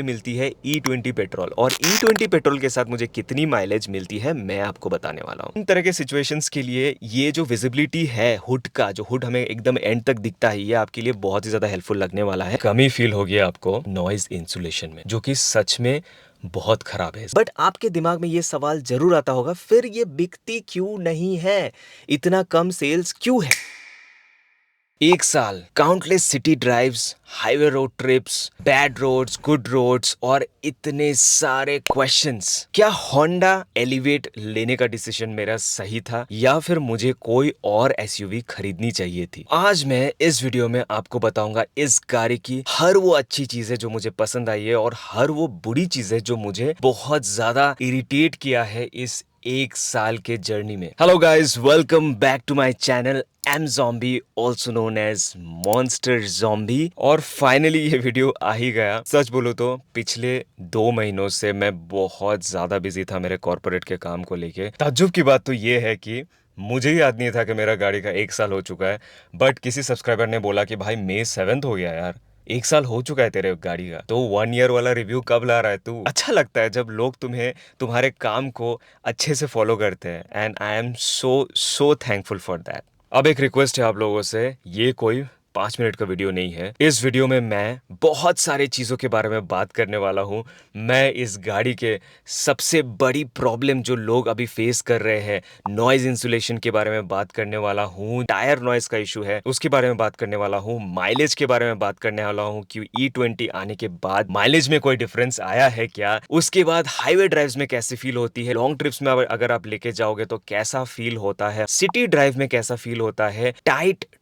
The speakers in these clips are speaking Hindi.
मिलती है E20 पेट्रोल और E20 पेट्रोल के साथ मुझे कितनी माइलेज मिलती है मैं आपको बताने वाला हूँ। इन तरह के सिचुएशंस के लिए ये जो विजिबिलिटी है हुड का, जो हुड हमें एकदम एंड तक दिखता है, ये आपके लिए बहुत ही ज्यादा हेल्पफुल लगने वाला है। कमी फील होगी आपको नॉइज इंसुलेशन में, जो कि सच में बहुत खराब है। बट आपके दिमाग में ये सवाल जरूर आता होगा, फिर ये बिकती क्यों नहीं है, इतना कम सेल्स क्यों है? एक साल, countless city drives, highway road trips, bad roads, good roads और इतने सारे क्वेश्चंस। क्या होंडा एलिवेट लेने का डिसीजन मेरा सही था या फिर मुझे कोई और एसयूवी खरीदनी चाहिए थी? आज मैं इस वीडियो में आपको बताऊंगा इस गाड़ी की हर वो अच्छी चीजें जो मुझे पसंद आई है और हर वो बुरी चीजें जो मुझे बहुत ज्यादा इरिटेट किया है इस एक साल के जर्नी में। Hello guys, welcome back to my channel M zombie, also known as monster zombie. और फाइनली ये वीडियो आ ही गया। सच बोलो तो पिछले 2 महीनों से मैं बहुत ज्यादा बिजी था मेरे कॉर्पोरेट के काम को लेके। ताज्जुब की बात तो ये है कि मुझे ही याद नहीं था कि मेरा गाड़ी का 1 साल हो चुका है। बट किसी सब्सक्राइबर ने बोला कि भाई May 7 हो गया यार, 1 साल हो चुका है तेरे गाड़ी का, तो 1 ईयर वाला रिव्यू कब ला रहा है तू? अच्छा लगता है जब लोग तुम्हें तुम्हारे काम को अच्छे से फॉलो करते हैं, and I am so thankful for that. अब एक रिक्वेस्ट है आप लोगों से, ये कोई 5 मिनट का वीडियो नहीं है। इस वीडियो में मैं बहुत सारे चीजों के बारे में बात करने वाला हूं। मैं इस गाड़ी के सबसे बड़ी प्रॉब्लम जो लोग अभी फेस कर रहे हैं, नॉइज इंसुलेशन के बारे में बात करने वाला हूं। टायर नॉइज का इशू है, उसके बारे में बात करने वाला हूं। माइलेज के बारे में बात करने वाला हूं कि E20 आने के बाद माइलेज में कोई डिफरेंस आया है क्या। उसके बाद हाईवे ड्राइव्स में कैसे फील होती है, लॉन्ग ट्रिप्स में अगर आप लेके जाओगे तो कैसा फील होता है, सिटी ड्राइव में कैसा फील होता है,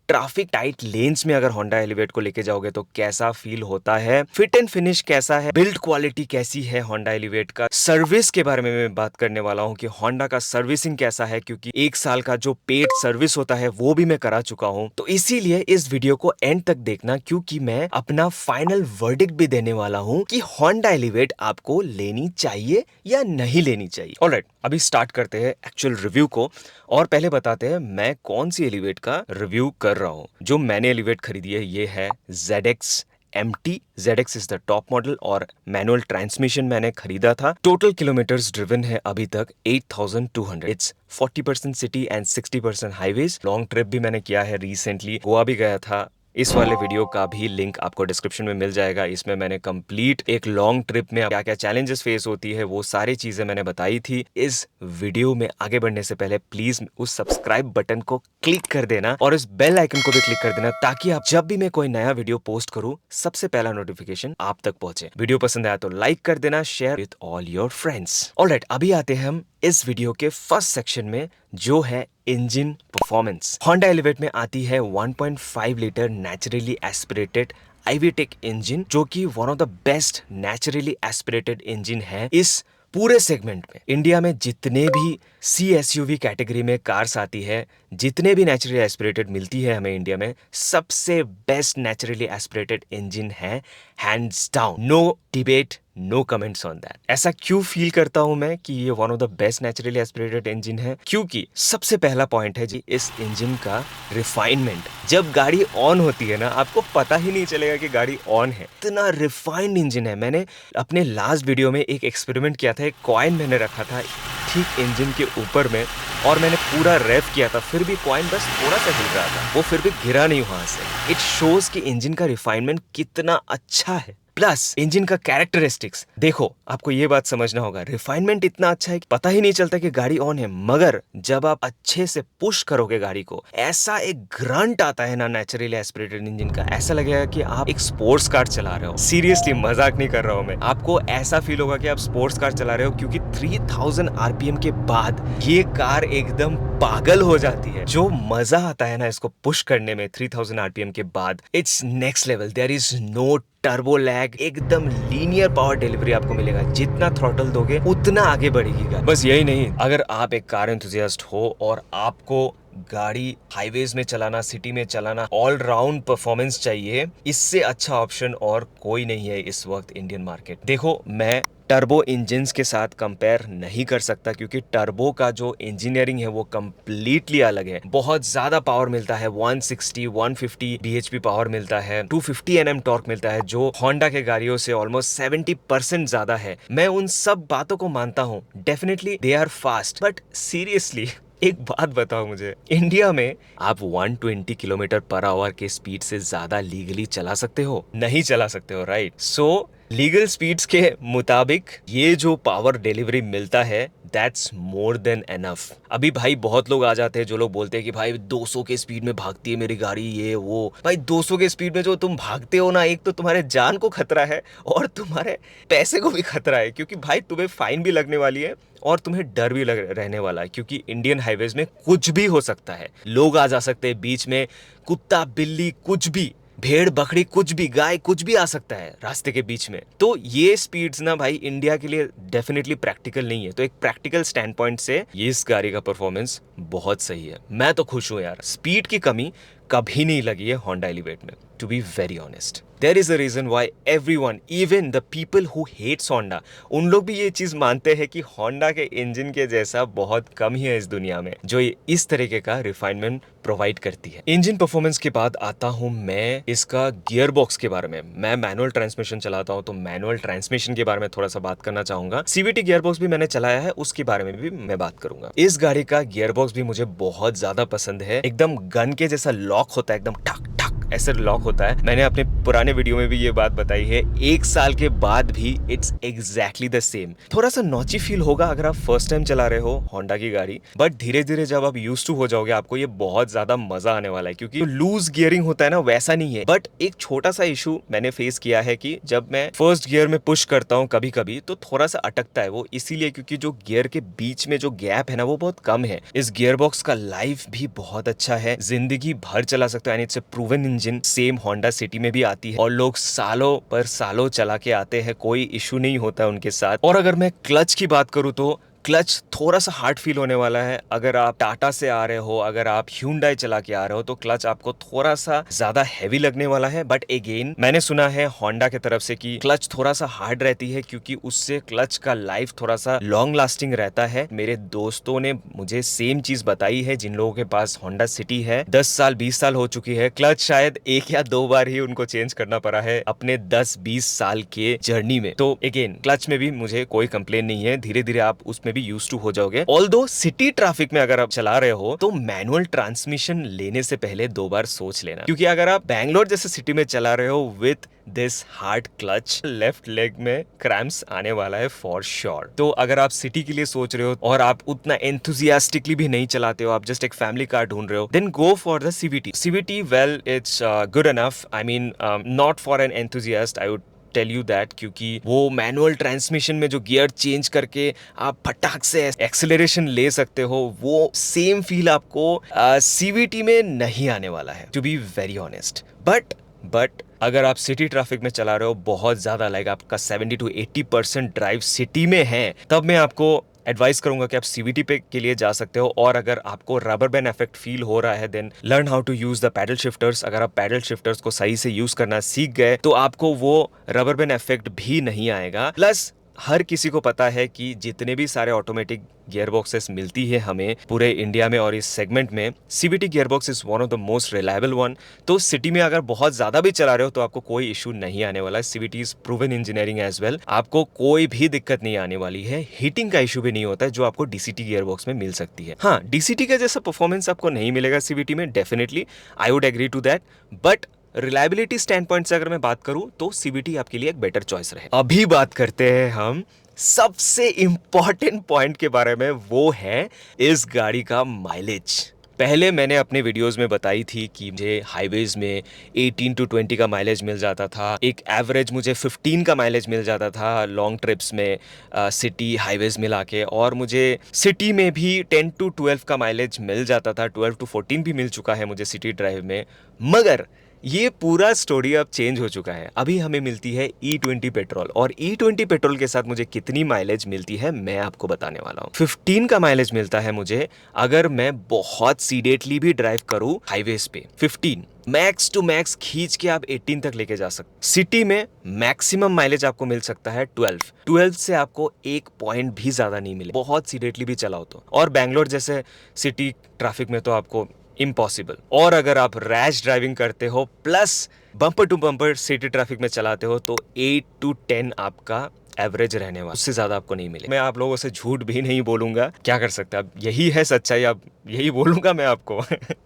ट्रैफिक टाइट लेन्स में अगर होंडा एलिवेट को लेके जाओगे तो कैसा फील होता है, फिट एंड फिनिश कैसा है, बिल्ड क्वालिटी कैसी है होंडा एलिवेट का, सर्विस के बारे में मैं बात करने वाला हूं कि होंडा का सर्विसिंग कैसा है, क्योंकि 1 साल का जो पेड सर्विस होता है वो भी मैं करा चुका हूं। तो इसीलिए इस वीडियो को एंड तक देखना, क्योंकि मैं अपना फाइनल वर्डिक्ट भी देने वाला हूं कि होंडा एलिवेट आपको लेनी चाहिए या नहीं लेनी चाहिए। ऑलराइट, अभी स्टार्ट करते हैं एक्चुअल रिव्यू को, और पहले बताते हैं मैं कौन सी एलिवेट का रिव्यू कर रहा हूं। जो मैंने एलिवेट खरीदी है ये है ZX MT। ZX is the top model और मैनुअल ट्रांसमिशन मैंने खरीदा था। टोटल किलोमीटर्स ड्रिवन है अभी तक 8200। It's 40% city and 60% highways. Long trip भी मैंने किया है, रिसेंटली गोवा भी गया था। इस वाले वीडियो का भी लिंक आपको डिस्क्रिप्शन में मिल जाएगा। इसमें मैंने कंप्लीट एक लॉन्ग ट्रिप में क्या क्या चैलेंजेस फेस होती है वो सारी चीजें मैंने बताई थी। इस वीडियो में आगे बढ़ने से पहले प्लीज उस सब्सक्राइब बटन को क्लिक कर देना और इस बेल आइकन को भी क्लिक कर देना, ताकि आप जब भी मैं कोई नया वीडियो पोस्ट करूं सबसे पहला नोटिफिकेशन आप तक पहुंचे। वीडियो पसंद आया तो लाइक कर देना, share with all your friends. Alright, अभी आते हैं हम इस वीडियो के फर्स्ट सेक्शन में, जो है इंजन परफॉर्मेंस। होंडा एलिवेट में आती है 1.5 litre naturally aspirated i-VTEC engine, जो कि one of the best naturally aspirated engine है इस पूरे सेगमेंट में। इंडिया में जितने भी CSUV कैटेगरी में कार्स आती है, जितने भी नेचुरली एस्पिरेटेड मिलती है हमें इंडिया में, सबसे बेस्ट नेचुरली एस्पिरेटेड इंजन है, hands down, no debate, no comments on that. ऐसा क्यों फील करता हूं मैं कि ये one of the best naturally aspirated engine है? क्योंकि सबसे पहला पॉइंट है जी इस इंजन का रिफाइनमेंट। जब गाड़ी ऑन होती है ना, आपको पता ही नहीं चलेगा कि गाड़ी ऑन है, इतना रिफाइंड इंजन है। मैंने अपने लास्ट वीडियो में एक एक्सपेरिमेंट किया था, एक कॉइन मैंने रखा था ठीक इंजन के ऊपर में, और मैंने पूरा रेव किया था, फिर भी कॉइन बस थोड़ा सा हिल रहा था, वो फिर भी गिरा नहीं वहां से। इट शोज कि इंजन का रिफाइनमेंट कितना अच्छा है। प्लस इंजन का कैरेक्टरिस्टिक्स देखो, आपको ये बात समझना होगा, रिफाइनमेंट इतना अच्छा है कि पता ही नहीं चलता कि गाड़ी ऑन है, मगर जब आप अच्छे से पुश करोगे गाड़ी को, ऐसा एक ग्रंट आता है ना नेचुरली एस्पिरेटेड इंजन का, ऐसा लगेगा कि आप एक स्पोर्ट्स कार चला रहे हो। सीरियसली मजाक नहीं कर रहा हूं मैं, आपको ऐसा फील होगा कि आप स्पोर्ट्स कार चला रहे हो, क्योंकि 3000 RPM के बाद ये कार एकदम पागल हो जाती है। जो मजा आता है ना इसको पुश करने में 3000 RPM के बाद, it's next level. There is no turbo lag, एकदम लीनियर पावर डिलीवरी आपको मिलेगा। जितना थ्रॉटल दोगे उतना आगे बढ़ेगी गाड़ी। बस यही नहीं, अगर आप एक कार एंथुसियास्ट हो और आपको गाड़ी हाईवेज में चलाना, सिटी में चलाना, ऑल राउंड परफॉर्मेंस चाहिए, इससे अच्छा ऑप्शन और कोई नहीं है इस वक्त इंडियन मार्केट। देखो, मैं टर्बो इंजन्स के साथ कंपेयर नहीं कर सकता क्योंकि टर्बो का जो इंजीनियरिंग है वो कम्प्लीटली अलग है। बहुत ज्यादा पावर मिलता है, 160 150 bhp पावर मिलता है, 250 Nm टॉर्क मिलता है, जो होंडा के गाड़ियों से ऑलमोस्ट 70% ज्यादा है। मैं उन सब बातों को मानता हूँ, definitely they are fast, but seriously एक बात बताओ मुझे, इंडिया में आप 120 किलोमीटर पर आवर के स्पीड से ज्यादा लीगली चला सकते हो? नहीं चला सकते हो, राइट? सो लीगल स्पीड्स के मुताबिक ये जो पावर डिलीवरी मिलता है, दैट्स मोर देन एनफ। अभी भाई बहुत लोग आ जाते हैं जो लोग बोलते हैं कि भाई 200 के स्पीड में भागती है मेरी गाड़ी, ये वो। भाई 200 के स्पीड में जो तुम भागते हो ना, एक तो तुम्हारे जान को खतरा है और तुम्हारे पैसे को भी खतरा है, क्योंकि भाई तुम्हें फाइन भी लगने वाली है और तुम्हें डर भी रहने वाला है, क्योंकि इंडियन हाईवेज में कुछ भी हो सकता है। लोग आ जा सकते हैं बीच में, कुत्ता बिल्ली कुछ भी, भेड़ बकरी कुछ भी, गाय कुछ भी आ सकता है रास्ते के बीच में। तो ये स्पीड्स ना भाई इंडिया के लिए डेफिनेटली प्रैक्टिकल नहीं है। तो एक प्रैक्टिकल स्टैंड पॉइंट से ये इस गाड़ी का परफॉर्मेंस बहुत सही है। मैं तो खुश हूं यार, स्पीड की कमी कभी नहीं लगी है होंडा एलिवेट में, to be very honest. There is a reason why everyone, even the people who hates Honda, उन लोग भी ये चीज मानते हैं कि होंडा के इंजन के जैसा बहुत कम ही है इस दुनिया में जो इस तरीके का रिफाइनमेंट प्रोवाइड करती है। इंजन परफॉर्मेंस के बाद आता हूं मैं इसका गियर बॉक्स के बारे में। मैं मैनुअल ट्रांसमिशन चलाता हूं, तो मैनुअल ट्रांसमिशन के बारे में थोड़ा सा बात करना चाहूंगा। सीवीटी गियर बॉक्स भी मैंने चलाया है, उसके बारे में भी मैं बात करूंगा। इस गाड़ी का गियर बॉक्स भी मुझे बहुत ज्यादा पसंद है। एकदम गन के जैसा लॉक होता है, एकदम ठक ठक ऐसे लॉक होता है। मैंने अपने पुराने वीडियो में भी ये बात बताई है, 1 साल के बाद भी इट्स एग्जैक्टली द सेम। थोड़ा सा नॉची फील होगा अगर आप फर्स्ट टाइम चला रहे हो होंडा की गाड़ी, बट धीरे धीरे जब आप यूज्ड टू हो जाओगे आपको ये बहुत ज्यादा मजा आने वाला है, क्योंकि लूज गियरिंग होता है ना, वैसा नहीं है। बट एक छोटा सा इशू मैंने फेस किया है कि जब मैं फर्स्ट गियर में पुश करता हूँ कभी कभी, तो थोड़ा सा अटकता है वो, इसीलिए क्योंकि जो गियर के बीच में जो गैप है ना वो बहुत कम है। इस गियर बॉक्स का लाइफ भी बहुत अच्छा है, जिंदगी भर चला सकते हो, and it's a proven engine. Same Honda city में भी आती है और लोग सालों पर सालों चला के आते हैं, कोई इशू नहीं होता उनके साथ। और अगर मैं क्लच की बात करूं तो क्लच थोड़ा सा हार्ड फील होने वाला है। अगर आप टाटा से आ रहे हो, अगर आप ह्यूंडई चला के आ रहे हो, तो क्लच आपको थोड़ा सा ज्यादा हैवी लगने वाला है। बट अगेन मैंने सुना है होंडा की तरफ से कि क्लच थोड़ा सा हार्ड रहती है, क्योंकि उससे क्लच का लाइफ थोड़ा सा लॉन्ग लास्टिंग रहता है। मेरे दोस्तों ने मुझे सेम चीज बताई है, जिन लोगों के पास होंडा सिटी है, 10 साल 20 साल हो चुकी है, क्लच शायद 1 या 2 बार ही उनको चेंज करना पड़ा है अपने 10-20 साल के जर्नी में। तो अगेन क्लच में भी मुझे कोई कंप्लेन नहीं है, धीरे धीरे आप उसमें भी यूज्ड टू हो जाओगे। ऑल्दो सिटी ट्रैफिक में अगर आप चला रहे हो तो मैनुअल ट्रांसमिशन लेने से पहले 2 बार सोच लेना, क्योंकि अगर आप बैंगलोर जैसे सिटी में चला रहे हो with this hard clutch, left leg में क्रैम्प्स आने वाला है फॉर श्योर। तो अगर आप सिटी के लिए सोच रहे हो और आप उतना एंथुजियास्टिकली भी नहीं चलाते हो, आप जस्ट एक फैमिली कार ढूंढ रहे हो, then go for the CVT. CVT well it's good enough, I mean not for an enthusiast, I would tell you that, क्योंकि वो मैनुअल ट्रांसमिशन में जो गियर चेंज करके आप फटाक से एक्सेलरेशन ले सकते हो, वो सेम फील आपको सीवीटी में नहीं आने वाला है, to be very honest. But अगर आप सिटी ट्रैफिक में चला रहे हो बहुत ज्यादा, लाइक आपका 70 to 80% ड्राइव सिटी में है, तब मैं आपको एडवाइस करूंगा कि आप सीवीटी पे के लिए जा सकते हो। और अगर आपको रबर बैंड इफेक्ट फील हो रहा है, then learn how to use the paddle shifters. अगर आप पैडल शिफ्टर्स को सही से यूज करना सीख गए तो आपको वो रबर बैंड इफेक्ट भी नहीं आएगा। प्लस हर किसी को पता है कि जितने भी सारे ऑटोमेटिक गियर बॉक्सेस मिलती है हमें पूरे इंडिया में और इस सेगमेंट में, CVT gear box is one of the most reliable one. तो सिटी में अगर बहुत ज्यादा भी चला रहे हो तो आपको कोई इशू नहीं आने वाला है। CVT is proven engineering as well, आपको कोई भी दिक्कत नहीं आने वाली है। हीटिंग का इशू भी नहीं होता है जो आपको डीसीटी गियर बॉक्स में मिल सकती है। हाँ, डीसीटी का जैसा परफॉर्मेंस आपको नहीं मिलेगा सीवीटी में, definitely I would agree to that, but reliability stand point से अगर मैं बात करूं तो सीवीटी आपके लिए एक बेटर चॉइस रहे। अभी बात करते हैं हम सबसे इंपॉर्टेंट पॉइंट के बारे में, वो है इस गाड़ी का माइलेज। पहले मैंने अपने वीडियोस में बताई थी कि मुझे हाईवेज में 18 to 20 का माइलेज मिल जाता था, एक एवरेज मुझे 15 का माइलेज मिल जाता था लॉन्ग ट्रिप्स में, सिटी हाईवेज मिला के, और मुझे सिटी में भी 10 to 12 का माइलेज मिल जाता था, 12 to 14 भी मिल चुका है मुझे सिटी ड्राइव में। मगर ये पूरा स्टोरी अब चेंज हो चुका है। अभी हमें मिलती है E20 पेट्रोल, और E20 पेट्रोल के साथ मुझे कितनी माइलेज मिलती है मैं आपको बताने वाला हूँ। 15 का माइलेज मिलता है मुझे अगर मैं बहुत सीरियसली भी ड्राइव करूँ हाईवेज पे। 15 मैक्स टू मैक्स खींच के आप 18 तक लेके जा सकते। सिटी में मैक्सिमम माइलेज आपको मिल सकता है 12 से आपको एक पॉइंट भी ज्यादा नहीं मिले, बहुत सीरियसली भी चलाओ तो। और बैंगलोर जैसे सिटी ट्रैफिक में तो आपको इम्पॉसिबल। और अगर आप रैश ड्राइविंग करते हो plus bumper to bumper city traffic में चलाते हो तो 8 to 10 आपका एवरेज रहने वाला, उससे ज्यादा आपको नहीं मिले। मैं आप लोगों से झूठ भी नहीं बोलूंगा, क्या कर सकते हैं, अब यही है सच्चाई, अब यही बोलूंगा मैं आपको।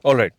Alright,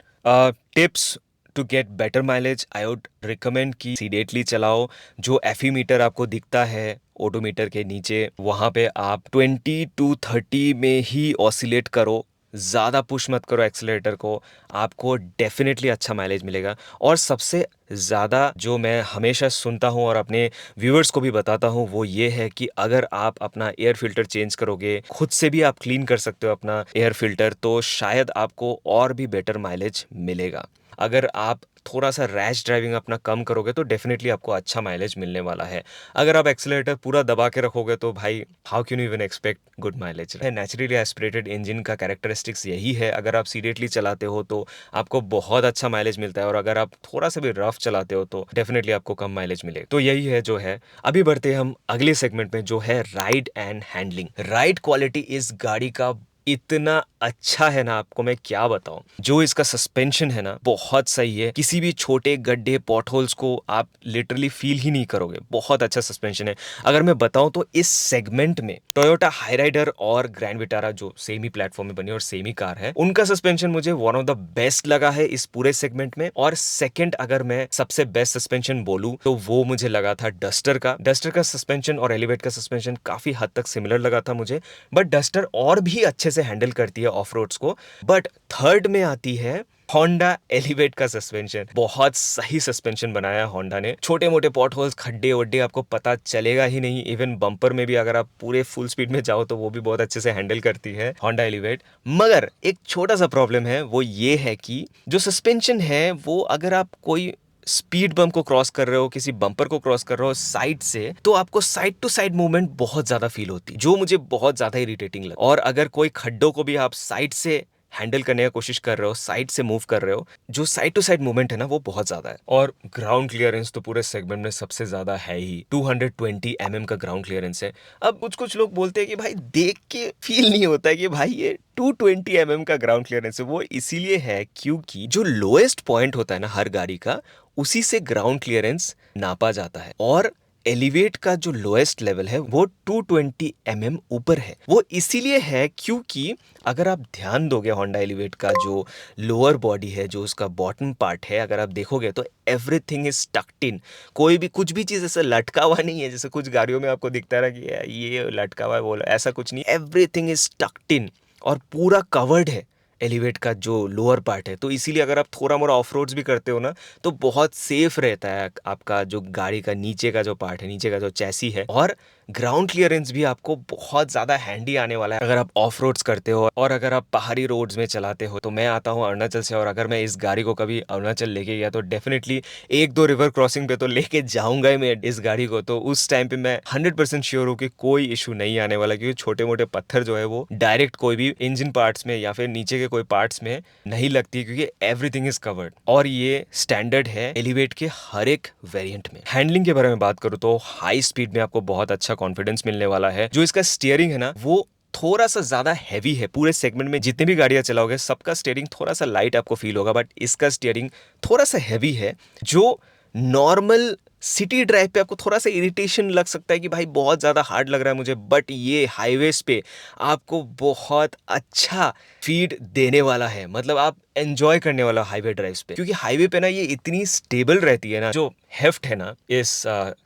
tips to get better mileage I would recommend कि सीरियसली चलाओ। जो एफई मीटर आपको दिखता है ओडोमीटर के नीचे, वहां पे आप 20 to 30 में ही ऑसिलेट करो, ज़्यादा पुश मत करो एक्सीलरेटर को, आपको डेफिनेटली अच्छा माइलेज मिलेगा। और सबसे ज़्यादा जो मैं हमेशा सुनता हूँ और अपने व्यूअर्स को भी बताता हूँ वो ये है कि अगर आप अपना एयर फिल्टर चेंज करोगे, खुद से भी आप क्लीन कर सकते हो अपना एयर फिल्टर, तो शायद आपको और भी बेटर माइलेज मिलेगा। अगर आप थोड़ा सा रैश ड्राइविंग अपना कम करोगे तो डेफिनेटली आपको अच्छा माइलेज मिलने वाला है। अगर आप एक्सीलरेटर पूरा दबा के रखोगे तो भाई how can you even expect good mileage. Naturally aspirated engine का कैरेक्टरिस्टिक्स यही है, अगर आप सीरियसली चलाते हो तो आपको बहुत अच्छा माइलेज मिलता है, और अगर आप थोड़ा सा भी रफ चलाते हो तो डेफिनेटली आपको कम माइलेज मिलेगा। तो यही है जो है। अभी बढ़ते हैं हम अगले सेगमेंट में जो है ride and handling. Ride quality इस गाड़ी का इतना अच्छा है ना, आपको मैं क्या बताऊं। जो इसका सस्पेंशन है ना बहुत सही है, किसी भी छोटे गड्ढे पॉट होल्स को आप लिटरली फील ही नहीं करोगे, बहुत अच्छा सस्पेंशन है। अगर मैं बताऊं तो इस सेगमेंट में टोयोटा हाईराइडर और ग्रैंड विटारा जो सेम ही प्लेटफॉर्म में बनी और सेम ही कार है, उनका सस्पेंशन मुझे वन ऑफ द बेस्ट लगा है इस पूरे सेगमेंट में। और सेकंड अगर मैं सबसे बेस्ट सस्पेंशन बोलूं तो वो मुझे लगा था डस्टर का। डस्टर का सस्पेंशन और एलिवेट का सस्पेंशन काफी हद तक सिमिलर लगा था मुझे, बट डस्टर और भी अच्छे से हैंडल करती है ऑफ रोड्स को। बट थर्ड में आती है होंडा एलिवेट का सस्पेंशन। बहुत सही सस्पेंशन बनाया है होंडा ने, छोटे मोटे पॉट होल्स खड्डे वड्डे आपको पता चलेगा ही नहीं। इवन बम्पर में भी अगर आप पूरे फुल स्पीड में जाओ तो वो भी बहुत अच्छे से हैंडल करती है होंडा एलिवेट। मगर एक छोटा सा प्रॉब्लम है, वो ये है कि जो सस्पेंशन है वो अगर आप कोई स्पीड बम्प को क्रॉस कर रहे हो, किसी बम्पर को क्रॉस कर रहे हो साइड से, तो आपको साइड टू साइड मूवमेंट बहुत ज्यादा फील होती है, जो मुझे बहुत ज्यादा इरिटेटिंग लगा। और अगर कोई खड्डों को भी आप साइड से हैंडल करने की कोशिश कर रहे हो, साइड से मूव कर रहे हो, जो साइड टू साइड मूवमेंट है ना वो बहुत ज्यादा है। और ग्राउंड क्लियरेंस तो पूरे सेगमेंट में सबसे ज्यादा है ही, 220 mm का ग्राउंड क्लियरेंस है। अब कुछ कुछ लोग बोलते हैं कि भाई देख के फील नहीं होता है कि भाई ये 220 mm का ग्राउंड क्लियरेंस है। वो इसीलिए है क्योंकि जो लोएस्ट पॉइंट होता है ना हर गाड़ी का, उसी से ग्राउंड क्लियरेंस नापा जाता है। और एलिवेट का जो लोएस्ट लेवल है वो 220 mm ऊपर है। वो इसीलिए है क्योंकि अगर आप ध्यान दोगे होंडा एलिवेट का जो लोअर बॉडी है, जो उसका बॉटम पार्ट है, अगर आप देखोगे तो एवरीथिंग इज टक्ड इन। कोई भी कुछ भी चीज ऐसा लटका हुआ नहीं है, जैसे कुछ गाड़ियों में आपको दिखता है कि ये लटका हुआ है, वो ऐसा कुछ नहीं, एवरीथिंग इज टक्ड इन और पूरा कवर्ड है एलिवेट का जो लोअर पार्ट है। तो इसीलिए अगर आप थोड़ा मोड़ा ऑफ रोड्स भी करते हो ना तो बहुत सेफ रहता है आपका जो गाड़ी का नीचे का जो पार्ट है, नीचे का जो चैसी है। और ग्राउंड क्लियरेंस भी आपको बहुत ज्यादा हैंडी आने वाला है अगर आप ऑफ रोड्स करते हो और अगर आप पहाड़ी रोड्स में चलाते हो। तो मैं आता हूँ अरुणाचल से, और अगर मैं इस गाड़ी को कभी अरुणाचल लेके गया तो डेफिनेटली एक दो रिवर क्रॉसिंग पे तो लेके जाऊंगा ही मैं इस गाड़ी को। तो उस टाइम पे मैं 100% श्योर हूँ कि कोई इशू नहीं आने वाला, क्योंकि छोटे मोटे पत्थर जो है वो डायरेक्ट कोई भी इंजन पार्ट्स में या फिर नीचे के कोई पार्ट्स में नहीं लगती, क्योंकि एवरीथिंग इज कवर्ड। और ये स्टैंडर्ड है एलिवेट के हर एक वेरिएंट में। हैंडलिंग के बारे में बात करूँ तो हाई स्पीड में आपको बहुत अच्छा कॉन्फिडेंस मिलने वाला है। जो इसका स्टीयरिंग है ना वो थोड़ा सा ज्यादा हैवी है। पूरे सेगमेंट में जितनी भी गाड़ियां चलाओगे सबका स्टीयरिंग थोड़ा सा लाइट आपको फील होगा, बट इसका स्टीयरिंग थोड़ा सा हैवी है, जो नॉर्मल सिटी ड्राइव पे आपको थोड़ा सा इरिटेशन लग सकता है कि भाई बहुत ज़्यादा हार्ड लग रहा है मुझे, बट ये हाईवेज पे आपको बहुत अच्छा फीड देने वाला है। मतलब आप एंजॉय करने वाला हाईवे ड्राइव्स पे, क्योंकि हाईवे पे ना ये इतनी स्टेबल रहती है ना, जो हेफ्ट है ना इस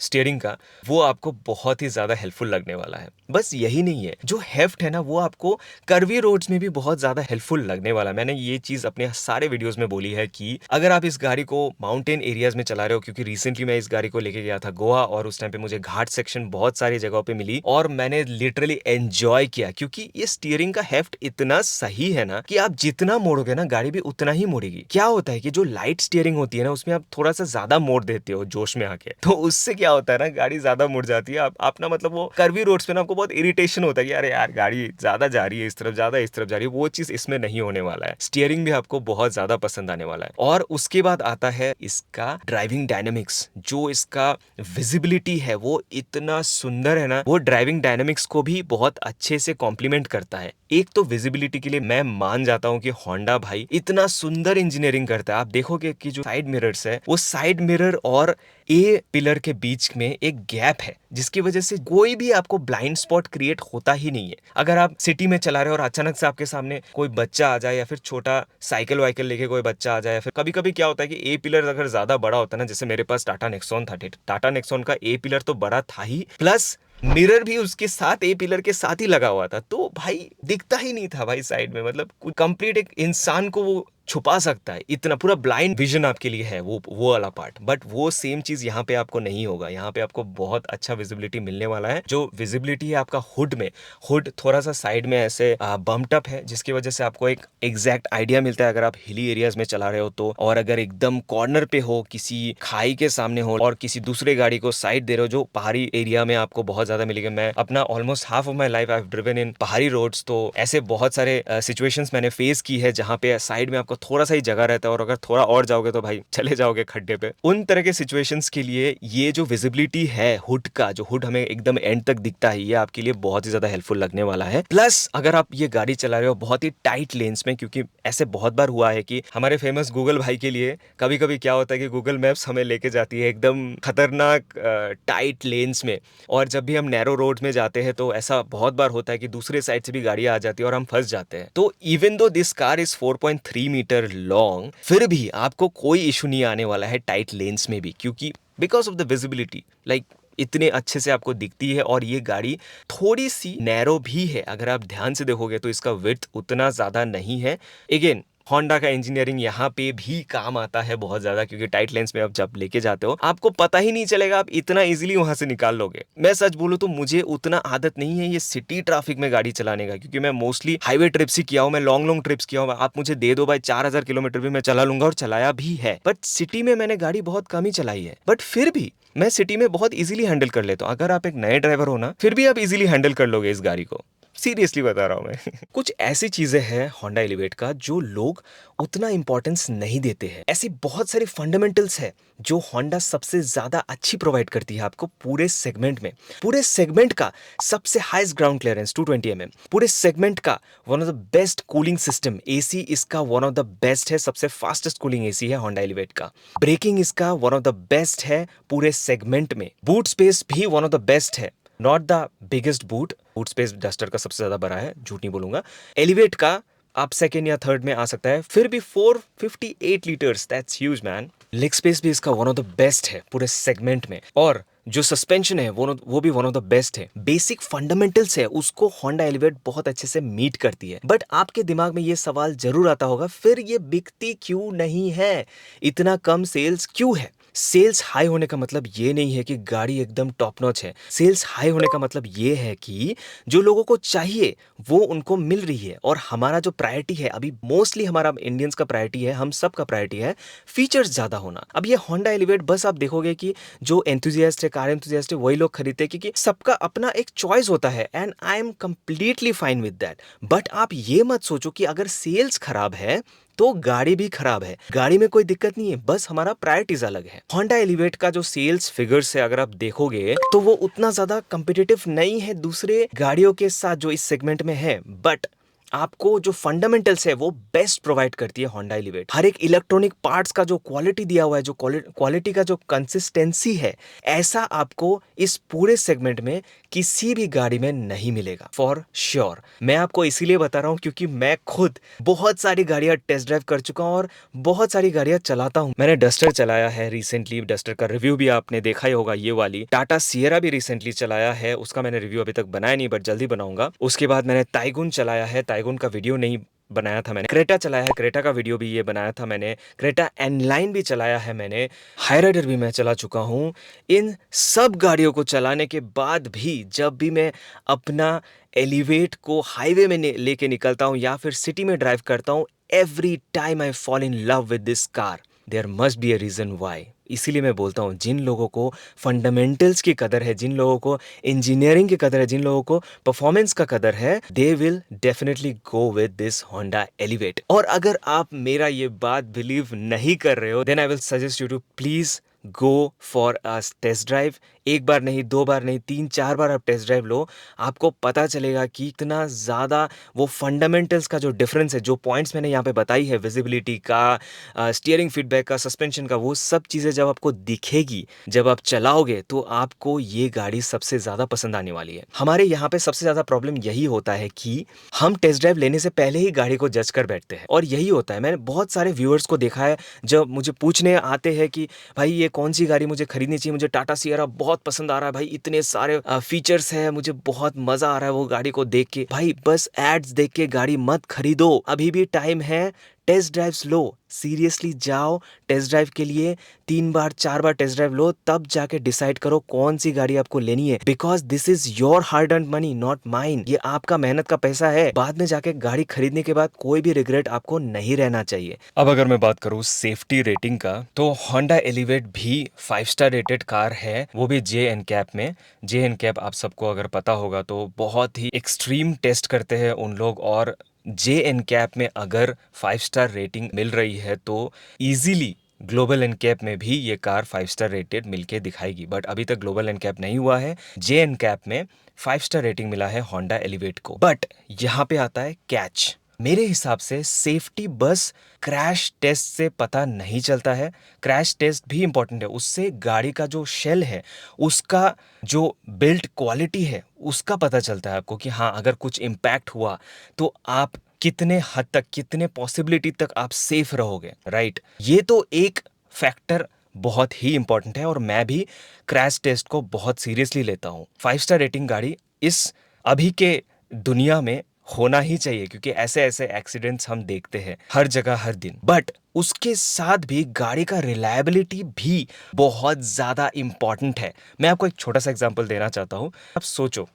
स्टीयरिंग का, वो आपको बहुत ही ज़्यादा हेल्पफुल लगने वाला है। बस यही नहीं है, जो हेफ्ट है ना वो आपको कर्वी रोड्स में भी बहुत ज़्यादा हेल्पफुल लगने वाला है। मैंने ये चीज़ अपने सारे वीडियोज़ में बोली है कि अगर आप इस गाड़ी को माउंटेन एरियाज में चला रहे हो, क्योंकि रिसेंटली मैं इस गाड़ी गाड़ी को लेके गया था गोवा, और उस टाइम पे मुझे घाट सेक्शन बहुत सारी जगहों पे मिली और मैंने लिटरली एंजॉय किया, क्योंकि ये स्टीयरिंग का हेफ्ट इतना सही है ना कि आप जितना मोड़ोगे ना गाड़ी भी उतना ही मुड़ेगी। क्या होता है कि जो लाइट स्टीयरिंग होती है ना उसमें आप थोड़ा सा ज्यादा मोड़ देते हो जोश में आके, तो उससे क्या होता है ना गाड़ी ज्यादा मुड़ जाती है। आप ना मतलब वो कर्वी रोड्स पे ना आपको बहुत इरिटेशन होता है कि अरे यार गाड़ी ज्यादा जा रही है इस तरफ, ज्यादा इस तरफ जा रही है। वो चीज इसमें नहीं होने वाला है। स्टीयरिंग भी आपको बहुत ज्यादा पसंद आने वाला है। और उसके बाद आता है इसका ड्राइविंग डायनेमिक्स। जो इसका विजिबिलिटी है वो इतना सुंदर है ना, वो ड्राइविंग डायनेमिक्स को भी बहुत अच्छे से कॉम्प्लीमेंट करता है। एक तो विजिबिलिटी के लिए मैं मान जाता हूं कि होंडा भाई इतना सुंदर इंजीनियरिंग करता है। आप देखोगे कि जो साइड मिरर्स है वो साइड मिरर और ए पिलर के बीच में एक गैप है, जिसकी वजह से कोई भी आपको ब्लाइंड स्पॉट क्रिएट होता ही नहीं है। अगर आप सिटी में चला रहे हो और अचानक से आपके सामने कोई बच्चा आ जाए या फिर छोटा साइकिल वाइकिल लेके कोई बच्चा आ जाए, या फिर कभी कभी क्या होता है कि ए पिलर अगर ज्यादा बड़ा होता है ना, जैसे मेरे पास टाटा नेक्सॉन था, टाटा नेक्सॉन का ए पिलर तो बड़ा था ही, प्लस मिरर भी उसके साथ ए पिलर के साथ ही लगा हुआ था, तो भाई दिखता ही नहीं था भाई साइड में। मतलब कंप्लीट एक इंसान को वो छुपा सकता है, इतना पूरा ब्लाइंड विजन आपके लिए है वो वाला पार्ट। बट वो सेम चीज यहाँ पे आपको नहीं होगा। यहाँ पे आपको बहुत अच्छा विजिबिलिटी मिलने वाला है। जो विजिबिलिटी है आपका हुड में, हुड थोड़ा सा साइड में ऐसे बम्प्ड अप है, जिसकी वजह से आपको एक एग्जैक्ट आइडिया मिलता है अगर आप हिली एरियाज में चला रहे हो तो। और अगर एकदम कॉर्नर पे हो, किसी खाई के सामने हो और किसी दूसरे गाड़ी को साइड दे रहे हो, जो पहाड़ी एरिया में आपको बहुत ज्यादा मिलेगा। मैं अपना almost half of my life I have driven in पहाड़ी रोड्स, तो ऐसे बहुत सारे सिचुएशंस मैंने फेस की है जहाँ पे साइड में आपको थोड़ा सा ही जगह रहता है और अगर थोड़ा और जाओगे तो भाई चले जाओगे खड्डे पे। उन तरह के सिचुएशंस के लिए ये जो विजिबिलिटी है हुड का, जो हुड हमें एकदम एंड तक दिखता है, ये आपके लिए बहुत ही ज्यादा हेल्पफुल लगने वाला है। प्लस अगर आप ये गाड़ी चला रहे हो बहुत ही टाइट लेन्स में, क्योंकि ऐसे बहुत बार हुआ है कि हमारे फेमस गूगल भाई के लिए कभी कभी क्या होता है कि गूगल मैप्स हमें लेके जाती है एकदम खतरनाक टाइट लेन्स में, और जब भी हम नैरो रोड में जाते हैं तो ऐसा बहुत बार होता है कि दूसरे साइड से भी गाड़ी आ जाती है और हम फंस जाते हैं। तो even though this car is 4.3 meter long, फिर भी आपको कोई इशू नहीं आने वाला है टाइट लेन्स में भी, क्योंकि because of the visibility, like इतने अच्छे से आपको दिखती है। और ये गाड़ी थोड़ी सी नैरो भी है, अगर आप ध्यान से देखोगे तो इसका विड्थ उतना ज्यादा नहीं है। अगेन होंडा का इंजीनियरिंग यहाँ पे भी काम आता है बहुत ज्यादा, क्योंकि टाइट लेंस में आप जब लेके जाते हो आपको पता ही नहीं चलेगा, आप इतना इजीली वहां से निकाल लोगे। मैं सच बोलूं तो मुझे उतना आदत नहीं है ये सिटी ट्रैफिक में गाड़ी चलाने का, क्योंकि मैं मोस्टली हाईवे ट्रिप्स ही किया हूं, मैं लॉन्ग ट्रिप्स किया हूं। आप मुझे दे दो भाई 4000 किलोमीटर भी मैं चला लूंगा, और चलाया भी है। बट सिटी में मैंने गाड़ी बहुत कम ही चलाई है, बट फिर भी मैं सिटी में बहुत इजीली हैंडल कर लेता हूँ। अगर आप एक नए ड्राइवर हो ना, फिर भी आप इजीली हैंडल कर लोगे इस गाड़ी को, सीरियसली बता रहा हूं मैं। कुछ ऐसी चीजें हैं होंडा एलिवेट का जो लोग उतना इंपॉर्टेंस नहीं देते हैं। ऐसी बहुत सारी फंडामेंटल्स है जो होंडा सबसे ज्यादा अच्छी प्रोवाइड करती है आपको पूरे सेगमेंट में। पूरे सेगमेंट का सबसे हाईएस्ट ग्राउंड क्लियरेंस 220 mm, पूरे सेगमेंट का one of the best cooling system, AC इसका वन ऑफ द बेस्ट है, सबसे फास्टेस्ट कूलिंग एसी है होंडा एलिवेट का। ब्रेकिंग इसका वन ऑफ द बेस्ट है पूरे सेगमेंट में। बूट स्पेस भी वन ऑफ द बेस्ट है, not the biggest boot space duster का सबसे ज्यादा बड़ा है, झूठ नहीं बोलूंगा। एलिवेट का आप सेकेंड या थर्ड में आ सकता है, फिर भी 458 litres, that's huge man. Leg space भी इसका वन ऑफ द बेस्ट है पूरे सेगमेंट में, और जो सस्पेंशन है वो भी वन ऑफ द बेस्ट है। बेसिक फंडामेंटल्स है उसको होंडा एलिवेट बहुत अच्छे से मीट करती है। बट आपके दिमाग में ये सवाल जरूर आता होगा, फिर ये बिकती क्यों नहीं है, इतना कम सेल्स क्यों है? सेल्स हाई होने का मतलब ये नहीं है कि गाड़ी एकदम टॉप नॉच है। सेल्स हाई होने का मतलब ये है कि जो लोगों को चाहिए वो उनको मिल रही है। और हमारा जो प्रायोरिटी है अभी, मोस्टली हमारा इंडियंस का प्रायोरिटी है, हम सब का प्रायोरिटी है फीचर्स ज्यादा होना। अब ये होंडा एलिवेट बस आप देखोगे कि जो एंथुजियास्ट है, कार एंथुजियास्ट है, वही लोग खरीदते हैं, क्योंकि सबका अपना एक चॉइस होता है, and I am completely fine with that. But आप ये मत सोचो कि अगर सेल्स खराब है तो गाड़ी भी खराब है। गाड़ी में कोई दिक्कत नहीं है, बस हमारा प्रायोरिटीज अलग है। होंडा एलिवेट का जो सेल्स फिगर्स है अगर आप देखोगे तो वो उतना ज्यादा कंपिटिटिव नहीं है दूसरे गाड़ियों के साथ जो इस सेगमेंट में है, बट आपको जो फंडामेंटल्स है वो बेस्ट प्रोवाइड करती है होंडा एलिवेट। हर एक इलेक्ट्रॉनिक पार्ट्स का जो क्वालिटी दिया हुआ है, जो क्वालिटी का जो कंसिस्टेंसी है, ऐसा आपको इस पूरे सेगमेंट में किसी भी गाड़ी में नहीं मिलेगा फॉर श्योर। मैं आपको इसीलिए बता रहा हूं क्योंकि मैं खुद बहुत सारी गाड़ियां टेस्ट ड्राइव कर चुका हूं और बहुत सारी गाड़ियां चलाता हूं। मैंने डस्टर चलाया है रिसेंटली, डस्टर का रिव्यू भी आपने देखा ही होगा, ये वाली। टाटा सियरा भी रिसेंटली चलाया है, उसका मैंने रिव्यू अभी तक बनाया नहीं, बट जल्दी बनाऊंगा। उसके बाद मैंने ताइगुन चलाया है, ताइगुन का वीडियो नहीं बनाया था मैंने, क्रेटा चलाया है, क्रेटा का वीडियो भी ये बनाया था मैंने, क्रेटा एनलाइन भी चलाया है मैंने, हाईराइडर भी मैं चला चुका हूँ। इन सब गाड़ियों को चलाने के बाद भी जब भी मैं अपना एलिवेट को हाईवे में लेके निकलता हूँ या फिर सिटी में ड्राइव करता हूँ, every time I fall in love with this car. There must be a reason why. इसीलिए मैं बोलता हूँ, जिन लोगों को फंडामेंटल्स की कदर है, जिन लोगों को इंजीनियरिंग की कदर है, जिन लोगों को परफॉर्मेंस का कदर है, they will definitely go with this Honda elevate. और अगर आप मेरा ये बात बिलीव नहीं कर रहे हो, then I will suggest you to please go for a test drive. एक बार नहीं, दो बार नहीं, तीन चार बार आप टेस्ट ड्राइव लो, आपको पता चलेगा कि इतना ज़्यादा वो फंडामेंटल्स का जो डिफरेंस है, जो पॉइंट्स मैंने यहाँ पे बताई है, विजिबिलिटी का, स्टीयरिंग फीडबैक का, सस्पेंशन का, वो सब चीज़ें जब आपको दिखेगी, जब आप चलाओगे, तो आपको ये गाड़ी सबसे ज़्यादा पसंद आने वाली है। हमारे यहाँ पे सबसे ज़्यादा प्रॉब्लम यही होता है कि हम टेस्ट ड्राइव लेने से पहले ही गाड़ी को जज कर बैठते हैं, और यही होता है। मैंने बहुत सारे व्यूअर्स को देखा है जब मुझे पूछने आते हैं कि भाई ये कौन सी गाड़ी मुझे खरीदनी चाहिए, मुझे टाटा सियरा बहुत पसंद आ रहा है भाई, इतने सारे फीचर्स है, मुझे बहुत मजा आ रहा है वो गाड़ी को देख के। भाई बस एड्स देख के गाड़ी मत खरीदो, अभी भी टाइम है, टेस्ट ड्राइव्स लो, सीरियसली जाओ टेस्ट ड्राइव के लिए, 3 बार 4 बार टेस्ट ड्राइव लो, तब जाके डिसाइड करो कौन सी गाड़ी आपको लेनी है, because this is your hard earned money, not mine. ये आपका मेहनत का पैसा है, बाद में जाके गाड़ी खरीदने के बाद कोई भी रिग्रेट आपको नहीं रहना चाहिए। अब अगर मैं बात करूँ सेफ्टी रेटिंग का, तो होंडा एलिवेट भी 5 स्टार रेटेड कार है, वो भी जे.एन.कैप में। जे.एन.कैप आप सबको अगर पता होगा तो बहुत ही एक्सट्रीम टेस्ट करते हैं उन लोग, और जे.एन.कैप में अगर 5 स्टार रेटिंग मिल रही है तो इजीली ग्लोबल एनकैप में भी ये कार 5 स्टार रेटेड मिलके दिखाएगी। बट अभी तक ग्लोबल एनकैप नहीं हुआ है, जे.एन.कैप में 5 स्टार रेटिंग मिला है होंडा एलिवेट को। बट यहाँ पे आता है कैच। मेरे हिसाब से सेफ्टी बस क्रैश टेस्ट से पता नहीं चलता है, क्रैश टेस्ट भी इंपॉर्टेंट है, उससे गाड़ी का जो शेल है, उसका जो बिल्ड क्वालिटी है, उसका पता चलता है आपको कि हाँ अगर कुछ इम्पैक्ट हुआ तो आप कितने हद तक, कितने पॉसिबिलिटी तक आप सेफ रहोगे, राइट। ये तो एक फैक्टर बहुत ही इंपॉर्टेंट है, और मैं भी क्रैश टेस्ट को बहुत सीरियसली लेता हूँ। 5 स्टार रेटिंग गाड़ी इस अभी के दुनिया में होना ही चाहिए, क्योंकि ऐसे ऐसे एक्सीडेंट्स हम देखते हैं हर जगह हर दिन। बट उसके साथ भी गाड़ी का रिलायबिलिटी भी बहुत ज़्यादा इंपॉर्टेंट है। मैं आपको एक छोटा सा एग्जांपल देना चाहता हूँ। आप सोचो,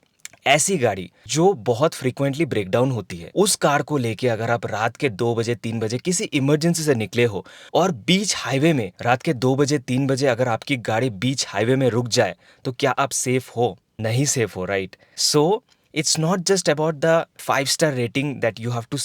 ऐसी गाड़ी जो बहुत फ्रीक्वेंटली ब्रेकडाउन होती है, उस कार को लेके अगर आप रात के 2 बजे 3 बजे किसी इमरजेंसी से निकले हो, और बीच हाईवे में रात के 2 बजे 3 बजे अगर आपकी गाड़ी बीच हाईवे में रुक जाए, तो क्या आप सेफ हो? नहीं सेफ हो, right. So it's not just about the 5 star rating that you have to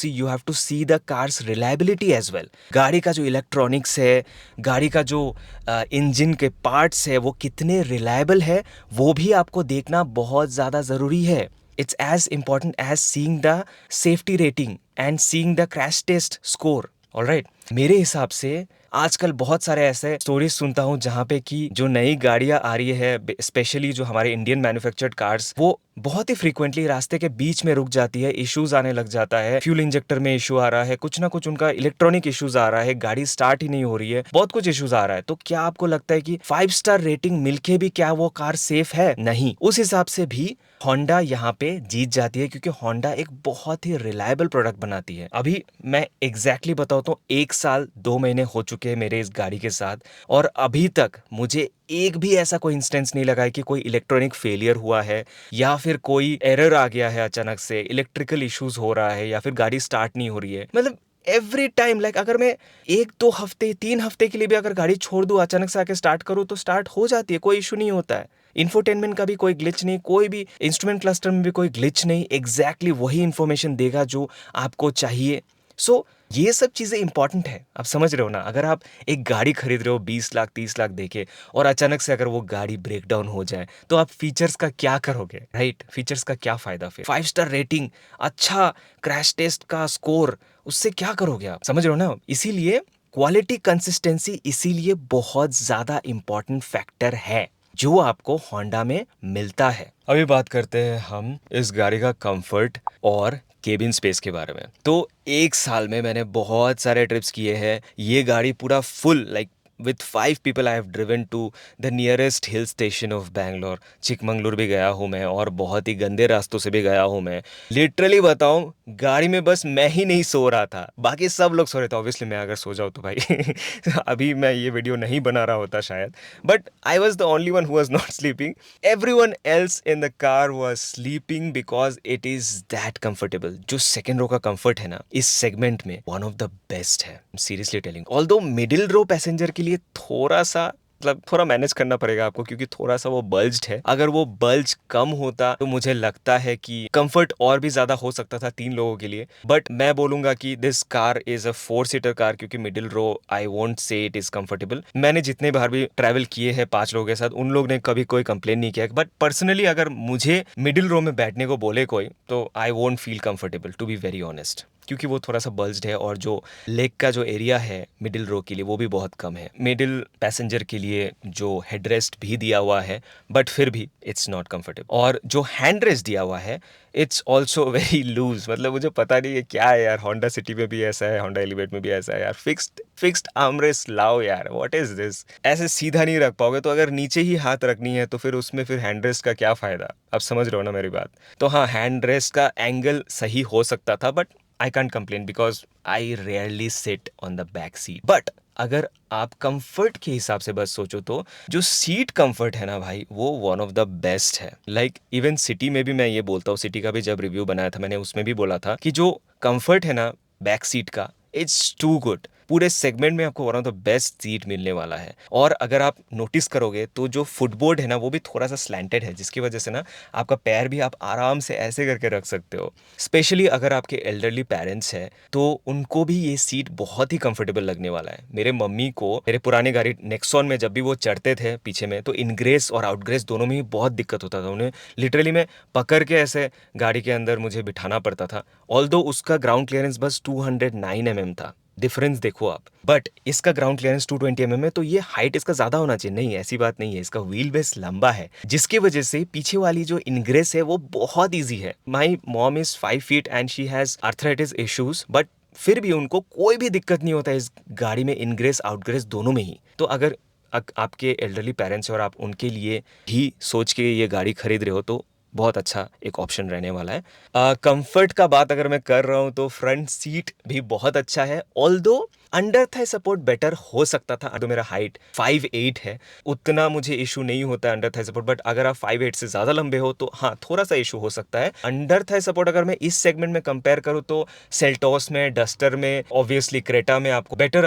see the car's reliability as well। गाड़ी का जो इलेक्ट्रॉनिक्स है, गाड़ी का जो इंजन के पार्ट्स है, वो कितने रिलायबल है, वो भी आपको देखना बहुत ज़्यादा ज़रूरी है। It's as important as seeing the safety rating and seeing the crash test score। Alright, मेरे हिसाब से आजकल बहुत सारे ऐसे स्टोरीज सुनता हूँ जहाँ पे कि जो नई गाड़ियाँ आ रही है, स्पेशली जो हमारे इंडियन मैन्युफैक्चर्ड कार्स, वो बहुत ही फ्रीक्वेंटली रास्ते के बीच में रुक जाती है, इश्यूज आने लग जाता है, फ्यूल इंजेक्टर में इशू आ रहा है, कुछ ना कुछ उनका इलेक्ट्रॉनिक इश्यूज आ रहा है, गाड़ी स्टार्ट ही नहीं हो रही है, बहुत कुछ इश्यूज आ रहा है। तो क्या आपको लगता है कि 5 स्टार रेटिंग मिलके भी क्या वो कार सेफ है? नहीं। उस हिसाब से भी होंडा यहाँ पे जीत जाती है, क्योंकि होंडा एक बहुत ही रिलायबल प्रोडक्ट बनाती है। अभी मैं एग्जैक्टली बताऊँ तो 1 साल 2 महीने हो चुके हैं मेरे इस गाड़ी के साथ, और अभी तक मुझे एक भी ऐसा कोई इंस्टेंस नहीं लगा है कि कोई इलेक्ट्रॉनिक फेलियर हुआ है, या फिर कोई एरर आ गया है, अचानक से इलेक्ट्रिकल इश्यूज हो रहा है, या फिर गाड़ी स्टार्ट नहीं हो रही है। मतलब एवरी टाइम, लाइक अगर मैं 1-2 हफ्ते 3 हफ्ते के लिए भी अगर गाड़ी छोड़ दूं, अचानक से आके स्टार्ट करूं तो स्टार्ट हो जाती है, कोई इशू नहीं होता है। इंफोटेनमेंट का भी कोई ग्लिच नहीं, कोई भी इंस्ट्रूमेंट क्लस्टर में भी कोई ग्लिच नहीं, एग्जैक्टली वही इंफॉर्मेशन देगा जो आपको चाहिए। सो ये सब चीज़ें इंपॉर्टेंट है, आप समझ रहे हो ना। अगर आप एक गाड़ी खरीद रहे हो 20 लाख 30 लाख देके, और अचानक से अगर वो गाड़ी ब्रेक डाउन हो जाए, तो आप फीचर्स का क्या करोगे, राइट। फीचर्स का क्या फायदा फिर? 5 स्टार रेटिंग, अच्छा क्रैश टेस्ट का स्कोर, उससे क्या करोगे आप? समझ रहे हो ना। इसीलिए क्वालिटी कंसिस्टेंसी इसीलिए बहुत ज्यादा इंपॉर्टेंट फैक्टर है जो आपको होंडा में मिलता है। अभी बात करते हैं हम इस गाड़ी का कंफर्ट और केबिन स्पेस के बारे में। तो 1 साल में मैंने बहुत सारे ट्रिप्स किए हैं, ये गाड़ी पूरा full, like with 5 people I have driven to the nearest hill station of Bangalore. Chikmagaluru भी गया हूँ मैं और बहुत ही गंदे रास्तों से भी गया हूँ मैं। लिटरली बताऊँ, गाड़ी में बस मैं ही नहीं सो रहा था, बाकी सब लोग सो रहे थे। ऑब्वियसली मैं अगर सो जाऊँ तो भाई अभी मैं ये वीडियो नहीं बना रहा होता शायद, but I was the only one who was not sleeping. Everyone else in the car was sleeping because it is that comfortable. जो सेकेंड रो का कंफर्ट है ना इस सेगमेंट में, वन ऑफ द बेस्ट है, सीरियसली टेलिंग। ऑल्दो मिडिल रो पैसेंजर के लिए थोड़ा सा मतलब थोड़ा मैनेज करना पड़ेगा आपको, क्योंकि थोड़ा सा वो बल्ज्ड है। अगर वो बल्ज कम होता तो मुझे लगता है कि कंफर्ट और भी ज्यादा हो सकता था 3 लोगों के लिए। बट मैं बोलूंगा कि this car is a 4 seater car, क्योंकि middle row I won't say it is comfortable. मैंने जितने बार भी ट्रैवल किए हैं 5 लोगों के साथ, उन लोग ने कभी कोई कंप्लेन नहीं किया। बट पर्सनली अगर मुझे मिडिल रो में बैठने को बोले कोई, तो I won't feel comfortable, to be very honest, क्योंकि वो थोड़ा सा बल्ज्ड है और जो लेग का जो एरिया है मिडिल रो के लिए वो भी बहुत कम है। मिडिल पैसेंजर के लिए जो हेडरेस्ट भी दिया हुआ है, बट फिर भी इट्स नॉट कंफर्टेबल। और जो हैंड रेस्ट दिया हुआ है इट्स ऑल्सो वेरी लूज। मतलब मुझे पता नहीं है क्या है यार, होंडा सिटी में भी ऐसा है, होंडा एलिवेट में भी ऐसा है यार। फिक्स्ड आर्मरेस्ट लाओ यार, व्हाट इज दिस। ऐसे सीधा नहीं रख पाओगे, तो अगर नीचे ही हाथ रखनी है तो फिर उसमें फिर हैंड रेस्ट का क्या फायदा। आप समझ रहे हो ना मेरी बात। तो हाँ, हैंड रेस्ट का एंगल सही हो सकता था, but I can't complain because I rarely sit on the back seat. But अगर आप कंफर्ट के हिसाब से बस सोचो तो जो सीट कंफर्ट है ना भाई, वो वन ऑफ द बेस्ट है। लाइक इवन सिटी में भी मैं ये बोलता हूँ, सिटी का भी जब रिव्यू बनाया था मैंने उसमें भी बोला था कि जो कंफर्ट है ना बैक सीट का, इट्स टू गुड। पूरे सेगमेंट में आपको one of the best seat मिलने वाला है। और अगर आप नोटिस करोगे तो जो फुटबोर्ड है ना वो भी थोड़ा सा स्लैंटेड है, जिसकी वजह से ना आपका पैर भी आप आराम से ऐसे करके रख सकते हो। स्पेशली अगर आपके एल्डरली पेरेंट्स हैं तो उनको भी ये सीट बहुत ही कंफर्टेबल लगने वाला है। मेरे मम्मी को मेरे पुराने गाड़ी नेक्सॉन में जब भी वो चढ़ते थे पीछे में, तो इनग्रेस और आउटग्रेस दोनों में ही बहुत दिक्कत होता था उन्हें। लिटरली मैं पकड़ के ऐसे गाड़ी के अंदर मुझे बिठाना पड़ता था। ऑल्दो उसका ग्राउंड क्लियरेंस बस 209 mm था। डिफरेंस देखो आप। बट इसका ग्राउंड क्लियरेंस 220 mm है, तो ये हाइट इसका ज्यादा होना चाहिए। नहीं, ऐसी बात नहीं है, इसका व्हील बेस लंबा है, जिसकी वजह से पीछे वाली जो इनग्रेस है वो बहुत ईजी है। My mom is 5 feet and she has arthritis issues, but फिर भी उनको कोई भी दिक्कत नहीं होता इस गाड़ी में, इनग्रेस आउटग्रेस दोनों में ही। तो अगर आपके एल्डरली पेरेंट्स और आप उनके लिए ही सोच के ये गाड़ी खरीद रहे हो तो बहुत अच्छा एक ऑप्शन रहने वाला है। कंफर्ट का बात अगर मैं कर रहा हूँ तो फ्रंट सीट भी बहुत अच्छा है। Although under Thai support better हो सकता था। तो मेरा हाइट 5'8" है, उतना मुझे इशू नहीं होता है अंडर थाई सपोर्ट। बट अगर आप 5'8" से ज्यादा लंबे हो तो हाँ, थोड़ा सा इशू हो सकता है। अंडर थाई सपोर्ट अगर मैं इस सेगमेंट में कंपेयर करूँ तो सेल्टोस में, डस्टर में, ऑब्वियसली क्रेटा में आपको बेटर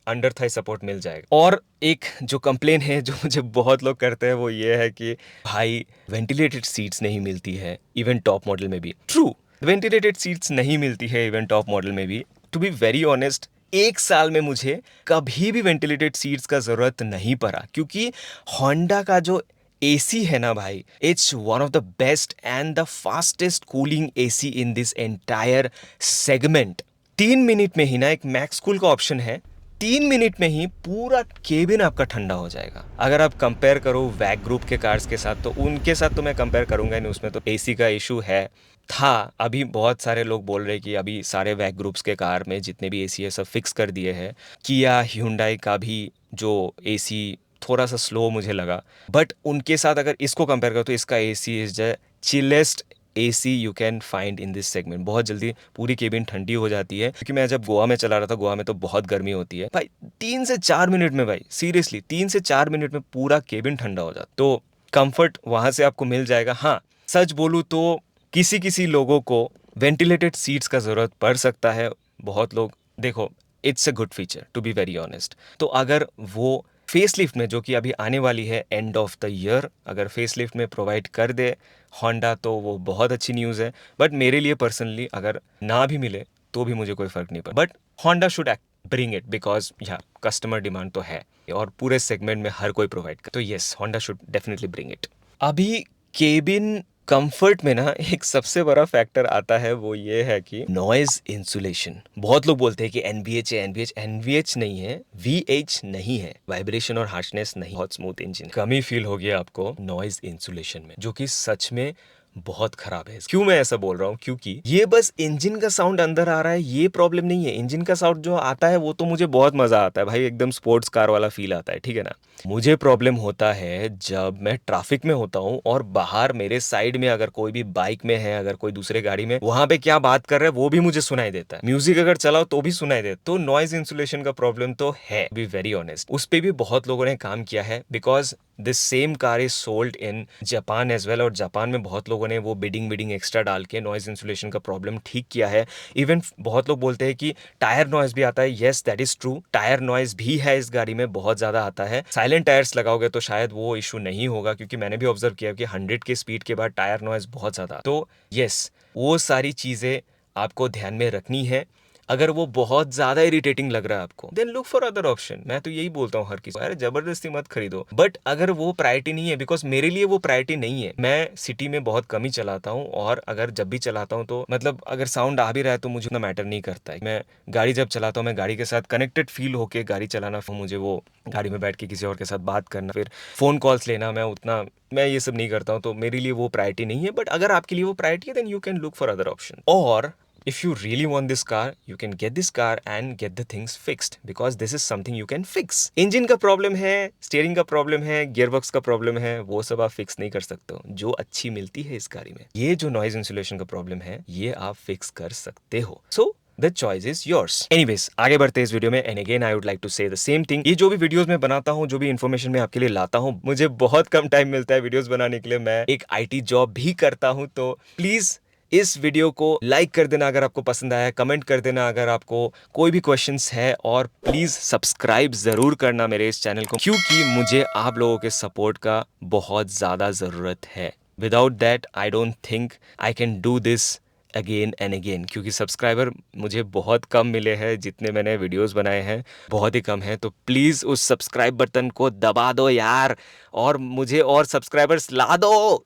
अंडर थाई सपोर्ट मिल जाएगा। और एक जो कंप्लेन है जो मुझे बहुत लोग करते हैं वो ये है कि भाई वेंटिलेटेड सीट्स नहीं मिलती है इवन टॉप मॉडल में भी। ट्रू, वेंटिलेटेड सीट्स नहीं मिलती है इवन टॉप मॉडल में भी। टू बी वेरी ऑनेस्ट, 1 साल में मुझे कभी भी वेंटिलेटेड सीट्स का जरूरत नहीं पड़ा, क्योंकि होंडा का जो एसी है ना भाई, it's one of the best and the fastest cooling AC in this entire segment. 3 minute में ही ना, एक मैक्स कूल का ऑप्शन है, 3 मिनट में ही पूरा केबिन आपका ठंडा हो जाएगा। अगर आप कंपेयर करो वैग ग्रुप के कार्स के साथ, तो उनके साथ तो मैं कंपेयर करूंगा नहीं, उसमें तो एसी का इशू है था। अभी बहुत सारे लोग बोल रहे हैं कि अभी सारे वैग ग्रुप्स के कार में जितने भी एसी है सब फिक्स कर दिए हैं। किया, ह्यूंडई का भी जो एसी थोड़ा सा स्लो मुझे लगा, बट उनके साथ अगर इसको कंपेयर करो तो इसका AC is the chillest AC you can find in this segment. बहुत जल्दी पूरी केबिन ठंडी हो जाती है, क्योंकि मैं जब गोवा में चला रहा था, गोवा में तो बहुत गर्मी होती है भाई। 3 से 4 मिनट में भाई, सीरियसली 3 से 4 मिनट में पूरा केबिन ठंडा हो जाता। तो कंफर्ट वहां से आपको मिल जाएगा। हाँ, सच बोलूँ तो किसी किसी लोगों को वेंटिलेटेड सीट्स का जरूरत पड़ सकता है। बहुत लोग, देखो, it's a good feature to be very honest. तो अगर वो फेसलिफ्ट में, जो कि अभी आने वाली है एंड ऑफ द ईयर, अगर फेसलिफ्ट में प्रोवाइड कर दे होंडा तो वो बहुत अच्छी न्यूज़ है। बट मेरे लिए पर्सनली अगर ना भी मिले तो भी मुझे कोई फर्क नहीं पड़ा। But Honda should bring it, because या कस्टमर डिमांड तो है और पूरे सेगमेंट में हर कोई प्रोवाइड कर, तो yes, Honda should definitely bring it. अभी केबिन कंफर्ट में ना एक सबसे बड़ा फैक्टर आता है, वो ये है कि नॉइज इंसुलेशन। बहुत लोग बोलते हैं कि एनवीएच है, एनवीएच नहीं है, वीएच नहीं है, वाइब्रेशन और हार्शनेस नहीं, बहुत स्मूथ इंजन। कमी फील होगी आपको नॉइज इंसुलेशन में, जो कि सच में बहुत खराब है। क्यों मैं ऐसा बोल रहा हूँ? क्योंकि ये बस इंजन का साउंड अंदर आ रहा है, ये प्रॉब्लम नहीं है। इंजन का साउंड जो आता है वो तो मुझे बहुत मजा आता है भाई, एकदम स्पोर्ट्स कार वाला फील आता है, ठीक है ना। मुझे प्रॉब्लम होता है जब मैं ट्रैफिक में होता हूँ और बाहर मेरे साइड में अगर कोई भी बाइक में है, अगर कोई दूसरे गाड़ी में, वहां पे क्या बात कर रहा है वो भी मुझे सुनाई देता है। म्यूजिक अगर चलाओ तो भी सुनाई देता। तो नॉइज इंसुलेशन का प्रॉब्लम तो है, बी वेरी ऑनेस्ट। उस पे भी बहुत लोगों ने काम किया है, because this same car is sold in Japan as well, और जापान में बहुत लोगों ने वो बिडिंग एक्स्ट्रा डाल के नॉइज इंसुलेशन का प्रॉब्लम ठीक किया है। इवन बहुत लोग बोलते हैं कि टायर नॉइज भी आता है। Yes, that is true, tyre noise भी है इस गाड़ी में, बहुत ज्यादा आता है। साइलेंट टायर्स लगाओगे तो शायद वो इशू नहीं होगा, क्योंकि मैंने भी ऑब्जर्व किया कि 100 के स्पीड के बाद टायर नॉइज बहुत ज्यादा। तो येस, वो सारी चीजें आपको ध्यान में रखनी है। अगर वो बहुत ज्यादा इरिटेटिंग लग रहा है आपको, then look for other option. मैं तो यही बोलता हूँ हर किसी को, अरे जबरदस्ती मत खरीदो। बट अगर वो प्रायोरिटी नहीं है, बिकॉज मेरे लिए वो प्रायोरिटी नहीं है। मैं सिटी में बहुत कम ही चलाता हूँ, और अगर जब भी चलाता हूँ तो मतलब अगर साउंड आ भी रहा है तो मुझे उतना मैटर नहीं करता है। मैं गाड़ी जब चलाता हूँ, मैं गाड़ी के साथ कनेक्टेड फील होके गाड़ी चलाना, मुझे वो गाड़ी में बैठ के किसी और के साथ बात करना, फिर फोन कॉल्स लेना, मैं ये सब नहीं करता हूँ। तो मेरे लिए वो प्रायोरिटी नहीं है। बट अगर आपके लिए वो प्रायोरिटी है, then you can look for other option. और if you really want this car, you can get this car and get the things fixed, because this is something you can fix. Engine का प्रॉब्लम है, स्टीयरिंग का प्रॉब्लम है, गियरबॉक्स का प्रॉब्लम है, वो सब आप फिक्स नहीं कर सकते हो जो अच्छी मिलती है इस गाड़ी में। ये जो नॉइज इंसुलेशन का प्रॉब्लम है, ये आप फिक्स कर सकते हो। सो The choice is yours. Anyways, आगे बढ़ते हैं इस वीडियो में। And again, I would like to say the same thing. ये जो भी वीडियोस मैं बनाता हूँ, जो भी इन्फॉर्मेशन मैं आपके लिए लाता हूँ, मुझे बहुत कम टाइम मिलता है वीडियोस बनाने के लिए। मैं एक IT जॉब भी करता हूँ, तो प्लीज इस वीडियो को लाइक कर देना अगर आपको पसंद आया, कमेंट कर देना अगर आपको कोई भी क्वेश्चंस है, और प्लीज सब्सक्राइब जरूर करना मेरे इस चैनल को, क्योंकि मुझे आप लोगों के सपोर्ट का बहुत ज्यादा जरूरत है। Without that I don't think I can do this again and again, क्योंकि सब्सक्राइबर मुझे बहुत कम मिले हैं। जितने मैंने वीडियोस बनाए हैं बहुत ही कम हैं। तो प्लीज़ उस सब्सक्राइब बटन को दबा दो यार, और मुझे और सब्सक्राइबर्स ला दो।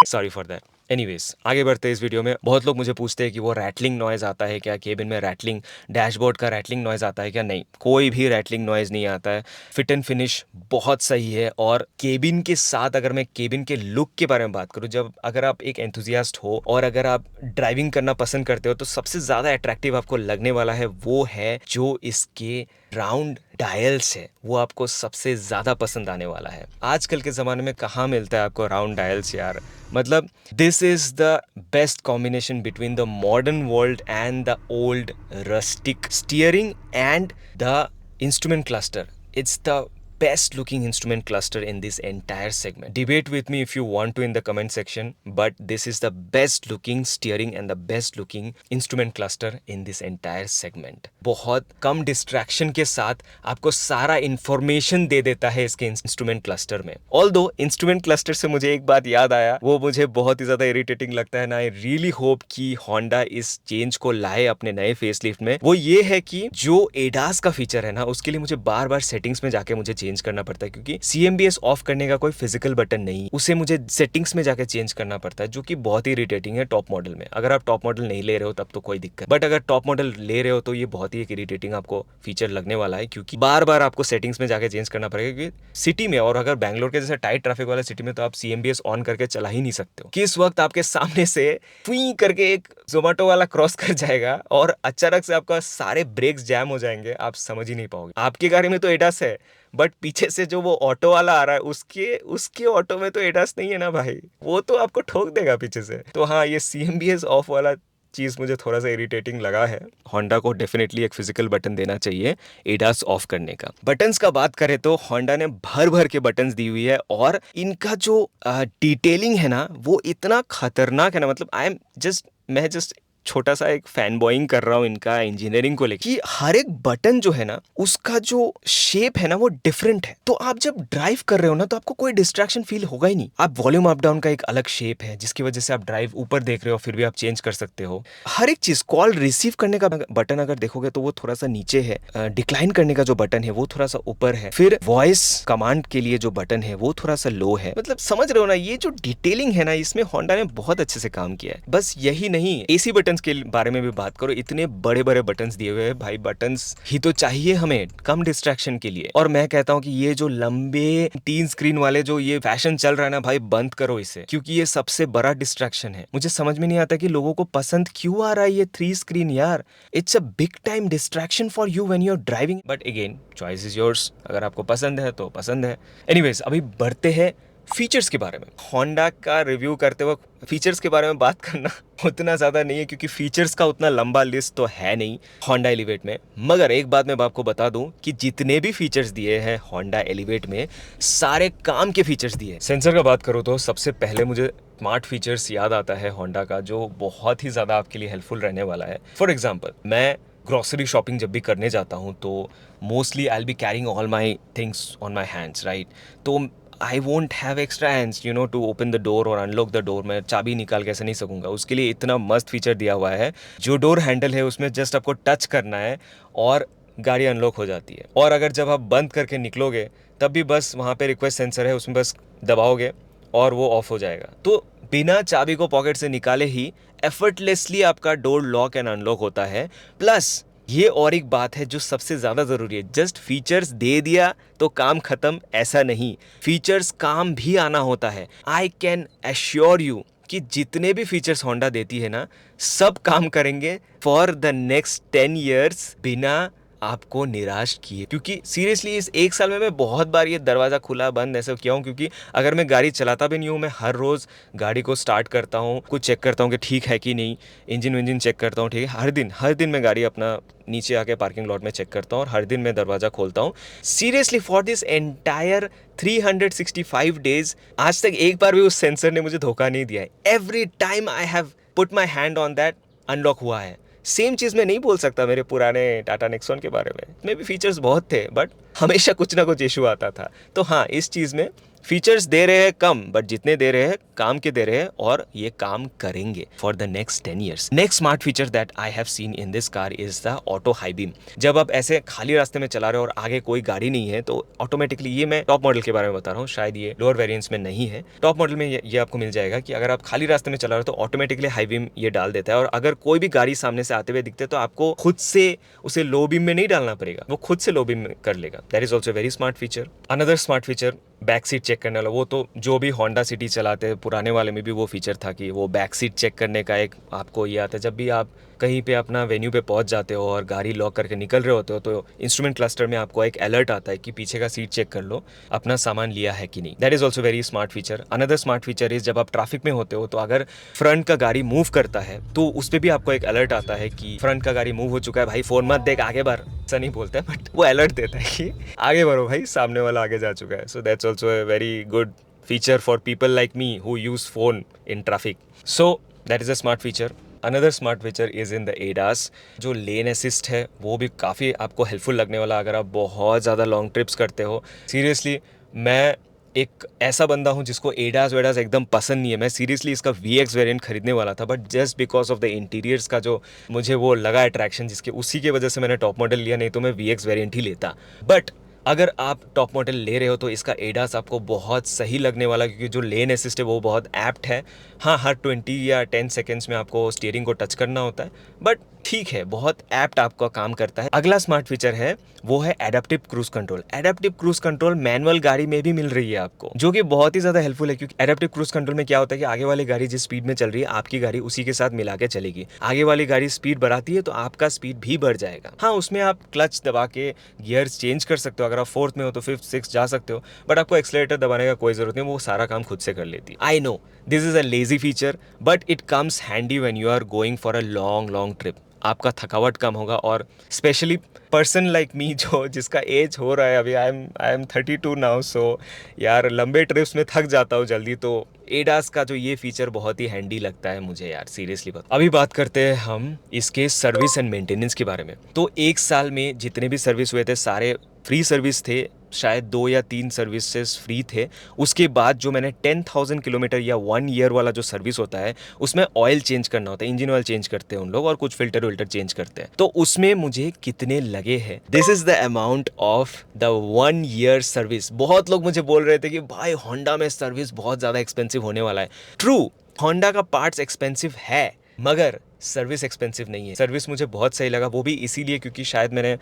Sorry for that. एनीवेज, आगे बढ़ते हैं इस वीडियो में। बहुत लोग मुझे पूछते हैं कि वो रैटलिंग नॉइज आता है क्या, केबिन में रैटलिंग, डैशबोर्ड का रैटलिंग नॉइज आता है क्या? नहीं, कोई भी रैटलिंग नॉइज नहीं आता है। फिट एंड फिनिश बहुत सही है। और केबिन के साथ अगर मैं केबिन के लुक के बारे में बात करूं, जब अगर आप एक एंथुजियास्ट हो और अगर आप ड्राइविंग करना पसंद करते हो, तो सबसे ज्यादा अट्रैक्टिव आपको लगने वाला है वो है जो इसके राउंड डायल्स है, वो आपको सबसे ज्यादा पसंद आने वाला है। आजकल के जमाने में कहाँ मिलता है आपको राउंड डायल्स यार। मतलब this is the best combination between the modern world and the old rustic steering and the instrument cluster. It's the best looking instrument cluster in this entire segment. Debate with me if you want to in the comment section, but this is the best looking steering and the best looking instrument cluster in this entire segment. बहुत कम डिस्ट्रैक्शन के साथ आपको सारा इंफॉर्मेशन दे देता है इसके इंस्ट्रूमेंट क्लस्टर में। Although इंस्ट्रूमेंट क्लस्टर से मुझे एक बात याद आया, वो मुझे बहुत ही ज्यादा इरिटेटिंग लगता है ना। आई रियली होप कि होंडा इस चेंज को लाए अपने नए फेसलिफ्ट में। वो ये है कि जो एडास का फीचर है ना, उसके लिए मुझे बार बार सेटिंग्स में जाके मुझे चेंज करना पड़ता है, क्योंकि CMBS ऑफ करने का कोई फिजिकल बटन नहीं, उसे मुझे सेटिंग्स में जाके चेंज करना पड़ता है, जो कि बहुत ही इरिटेटिंग है टॉप मॉडल में। अगर आप टॉप मॉडल नहीं ले रहे हो तब तो कोई दिक्कत, बट अगर टॉप मॉडल ले रहे हो तो ये बहुत ही एक इरिटेटिंग आपको फीचर लगने वाला है, क्योंकि बार बार आपको सेटिंग्स में जाके चेंज करना पड़ेगा। क्योंकि सिटी में, और अगर बैंगलोर के जैसे टाइट ट्रैफिक वाले सिटी में, तो आप CMBS ऑन करके चला ही नहीं सकते हो। किस वक्त आपके सामने से ट्वी करके एक जोमेटो वाला क्रॉस कर जाएगा और अचानक से आपका सारे ब्रेक्स जैम हो जाएंगे, आप समझ ही नहीं पाओगे। आपकी गाड़ी में तो एडास है, बट पीछे से जो वो ऑटो वाला आ रहा है, उसके ऑटो में तो एडास नहीं है ना भाई, वो तो आपको ठोक देगा पीछे से। तो हाँ, ये CMBS ऑफ वाला चीज मुझे थोड़ा सा इरिटेटिंग लगा है। होंडा को डेफिनेटली एक फिजिकल बटन देना चाहिए एडास ऑफ करने का। बटन्स का बात करें तो होंडा ने भर भर के बटन्स दी हुई है, और इनका जो डिटेलिंग है ना, वो इतना खतरनाक है ना। मतलब मैं जस्ट छोटा सा एक फैन बॉइंग कर रहा हूँ इनका इंजीनियरिंग को लेकर, कि हर एक बटन जो है ना, उसका जो शेप है ना, वो डिफरेंट है। तो आप जब ड्राइव कर रहे हो ना, तो आपको कोई डिस्ट्रैक्शन फील होगा ही नहीं। आप वॉल्यूम अप डाउन का एक अलग शेप है, जिसकी वजह से आप ड्राइव ऊपर देख रहे हो फिर भी आप चेंज कर सकते हो। हर एक चीज, कॉल रिसीव करने का बटन अगर देखोगे तो वो थोड़ा सा नीचे है, डिक्लाइन करने का जो बटन है वो थोड़ा सा ऊपर है, फिर वॉइस कमांड के लिए जो बटन है वो थोड़ा सा लो है। मतलब समझ रहे हो ना, ये जो डिटेलिंग है ना, इसमें होंडा ने बहुत अच्छे से काम किया है। बस यही नहीं, AC बटन बटन्स के बारे में भी बात करो, इतने बड़े बड़े बटन्स दिए हुए हैं भाई, बटन्स ही तो चाहिए हमें कम डिस्ट्रैक्शन के लिए। और मैं कहता हूँ कि ये जो लंबे 3 स्क्रीन वाले जो ये फैशन चल रहा है ना भाई, बंद करो इसे, क्योंकि ये सबसे बड़ा डिस्ट्रैक्शन है। मुझे समझ में नहीं आता कि लोगों को पसंद क्यों आ रहा है ये 3 स्क्रीन यार। It's a big time distraction for you when you are driving, but again choice is yours, अगर आपको पसंद है तो पसंद है। एनीवेज, अभी बढ़ते हैं फीचर्स के बारे में। होंडा का रिव्यू करते वक्त फीचर्स के बारे में बात करना उतना ज़्यादा नहीं है, क्योंकि फीचर्स का उतना लंबा लिस्ट तो है नहीं होंडा एलिवेट में। मगर एक बात मैं आपको बता दूं कि जितने भी फीचर्स दिए हैं होंडा एलिवेट में, सारे काम के फीचर्स दिए। सेंसर का बात करूँ तो सबसे पहले मुझे स्मार्ट फीचर्स याद आता है होंडा का, जो बहुत ही ज़्यादा आपके लिए हेल्पफुल रहने वाला है। फॉर एग्जाम्पल, मैं ग्रॉसरी शॉपिंग जब भी करने जाता हूँ तो mostly I will be carrying all my things on my hands, right. तो I won't have extra hands you know to open the door और अनलॉक द डोर। मैं चाबी निकाल के ऐसे नहीं सकूंगा। उसके लिए इतना मस्त फीचर दिया हुआ है, जो डोर हैंडल है उसमें जस्ट आपको टच करना है और गाड़ी अनलॉक हो जाती है। और अगर जब आप बंद करके निकलोगे तब भी बस वहाँ पे रिक्वेस्ट सेंसर है, उसमें बस दबाओगे और वो ऑफ हो जाएगा। तो बिना चाबी को पॉकेट से निकाले ही एफर्टलेसली आपका डोर लॉक एंड अनलॉक होता है। प्लस ये और एक बात है जो सबसे ज़्यादा ज़रूरी है, जस्ट फीचर्स दे दिया तो काम ख़त्म, ऐसा नहीं, फीचर्स काम भी आना होता है। आई कैन एश्योर यू कि जितने भी फीचर्स होंडा देती है ना, सब काम करेंगे फॉर द नेक्स्ट 10 ईयर्स बिना आपको निराश किए। क्योंकि सीरियसली इस 1 साल में मैं बहुत बार ये दरवाज़ा खुला बंद ऐसे किया हूँ, क्योंकि अगर मैं गाड़ी चलाता भी नहीं हूँ, मैं हर रोज़ गाड़ी को स्टार्ट करता हूँ, कुछ चेक करता हूँ कि ठीक है कि नहीं, इंजन विंजन चेक करता हूँ, ठीक है। हर दिन मैं गाड़ी अपना नीचे आके पार्किंग लॉट में चेक करता हूँ और हर दिन मैं दरवाज़ा खोलता हूँ। Seriously for this entire 365 days आज तक एक बार भी उस सेंसर ने मुझे धोखा नहीं दिया है। Every time I have put my hand on that, unlock हुआ है। सेम चीज़ मैं नहीं बोल सकता मेरे पुराने टाटा नेक्सॉन के बारे में भी फीचर्स बहुत थे, बट हमेशा कुछ ना कुछ इशू आता था। तो हाँ, इस चीज़ में फीचर्स दे रहे हैं कम, बट जितने दे रहे हैं काम के दे रहे हैं, और ये काम करेंगे for the next 10 years. Next smart feature that I have seen in this car is the auto high beam. जब आप ऐसे खाली रास्ते में चला रहे हो और आगे कोई गाड़ी नहीं है तो ऑटोमेटिकली, ये मैं टॉप मॉडल के बारे में बता रहा हूँ, शायद ये लोअर वेरिएंट्स में नहीं है, टॉप मॉडल में ये आपको मिल जाएगा कि अगर आप खाली रास्ते में चला रहे हो तो ऑटोमेटिकली हाई बीम ये डाल देता है। और अगर कोई भी गाड़ी सामने से आते हुए दिखते हैं तो आपको खुद से उसे लो बीम में नहीं डालना पड़ेगा, वो खुद से लो बीम में कर लेगा। That is also very smart feature. Another smart feature, back seat check करने वाला। वो तो जो भी होंडा सिटी चलाते हैं पुराने वाले में भी वो फीचर था कि वो बैक सीट चेक करने का एक आपको ये आता है। जब भी आप कहीं पे अपना वेन्यू पे पहुंच जाते हो और गाड़ी लॉक करके निकल रहे होते हो तो इंस्ट्रूमेंट क्लस्टर में आपको एक अलर्ट आता है कि पीछे का सीट चेक कर लो, अपना सामान लिया है कि नहीं। That is also very smart feature. Another smart feature is, जब आप ट्रैफिक में होते हो तो अगर फ्रंट का गाड़ी मूव करता है तो उस पर भी आपको एक अलर्ट आता है कि फ्रंट का गाड़ी मूव हो चुका है, भाई फोन मत देख, आगे बढ़। ऐसा नहीं बोलता है, बट वो अलर्ट देता है कि आगे बढ़ो भाई, सामने वाला आगे जा चुका है। So that's also a very good feature for people like me who use phone in traffic. So that is a smart feature. Another smart feature is in the ADAS. जो लेन असिस्ट है वो भी काफ़ी आपको हेल्पफुल लगने वाला अगर आप बहुत ज़्यादा लॉन्ग ट्रिप्स करते हो। सीरियसली मैं एक ऐसा बंदा हूँ जिसको एडास वेडास एकदम पसंद नहीं है। मैं सीरियसली इसका VX वेरिएंट खरीदने वाला था, but just because of the interiors का जो मुझे वो लगा अट्रैक्शन, जिसके उसी की वजह से मैंने टॉप मॉडल लिया, नहीं तो मैं VX वेरिएंट ही लेता। बट अगर आप टॉप मॉडल ले रहे हो तो इसका एडास आपको बहुत सही लगने वाला, क्योंकि जो लेन असिस्ट है वो बहुत एप्ट है। हाँ, हर 20 या 10 सेकेंड्स में आपको स्टीयरिंग को टच करना होता है, बट ठीक है, बहुत एप्ट आपका काम करता है। अगला स्मार्ट फीचर है वो है adaptive cruise control. Adaptive cruise control manual गाड़ी में भी मिल रही है आपको, जो कि बहुत ही ज़्यादा हेल्पफुल है। क्योंकि एडेप्टिव क्रूज कंट्रोल में क्या होता है कि आगे वाली गाड़ी जिस स्पीड में चल रही है आपकी गाड़ी उसी के साथ मिला के चलेगी। आगे वाली गाड़ी स्पीड बढ़ाती है तो आपका स्पीड भी बढ़ जाएगा। हाँ, उसमें आप क्लच दबा के गियर्स चेंज कर सकते हो, अगर आप 4th में हो तो 5th 6th जा सकते हो, बट आपको एक्सलेटर दबाने का कोई ज़रूरत नहीं, वो सारा काम खुद से कर लेती है। I know this is a lazy feature, but it comes handy when you are going for a long trip. आपका थकावट कम होगा, और स्पेशली पर्सन लाइक मी जो जिसका एज हो रहा है अभी, आई एम 32 नाउ, सो यार लंबे ट्रिप्स में थक जाता हूँ जल्दी, तो एडास का जो ये फीचर बहुत ही हैंडी लगता है मुझे यार, सीरियसली बात। अभी बात करते हैं हम इसके सर्विस एंड मेंटेनेंस के बारे में। तो 1 साल में जितने भी सर्विस हुए थे सारे फ्री सर्विस थे, शायद 2 या 3 सर्विसेज फ्री थे। उसके बाद जो मैंने 10,000 किलोमीटर या 1 ईयर वाला जो सर्विस होता है उसमें ऑयल चेंज करना होता है, इंजन ऑयल चेंज करते हैं उन लोग और कुछ फिल्टर विल्टर चेंज करते हैं। तो उसमें मुझे कितने लगे हैं, this is the amount of the 1 year service. बहुत लोग मुझे बोल रहे थे कि भाई होंडा में सर्विस बहुत ज़्यादा एक्सपेंसिव होने वाला है। ट्रू, होंडा का पार्ट्स एक्सपेंसिव है, मगर सर्विस एक्सपेंसिव नहीं है, सर्विस मुझे बहुत सही लगा, वो भी इसीलिए क्योंकि शायद मैंने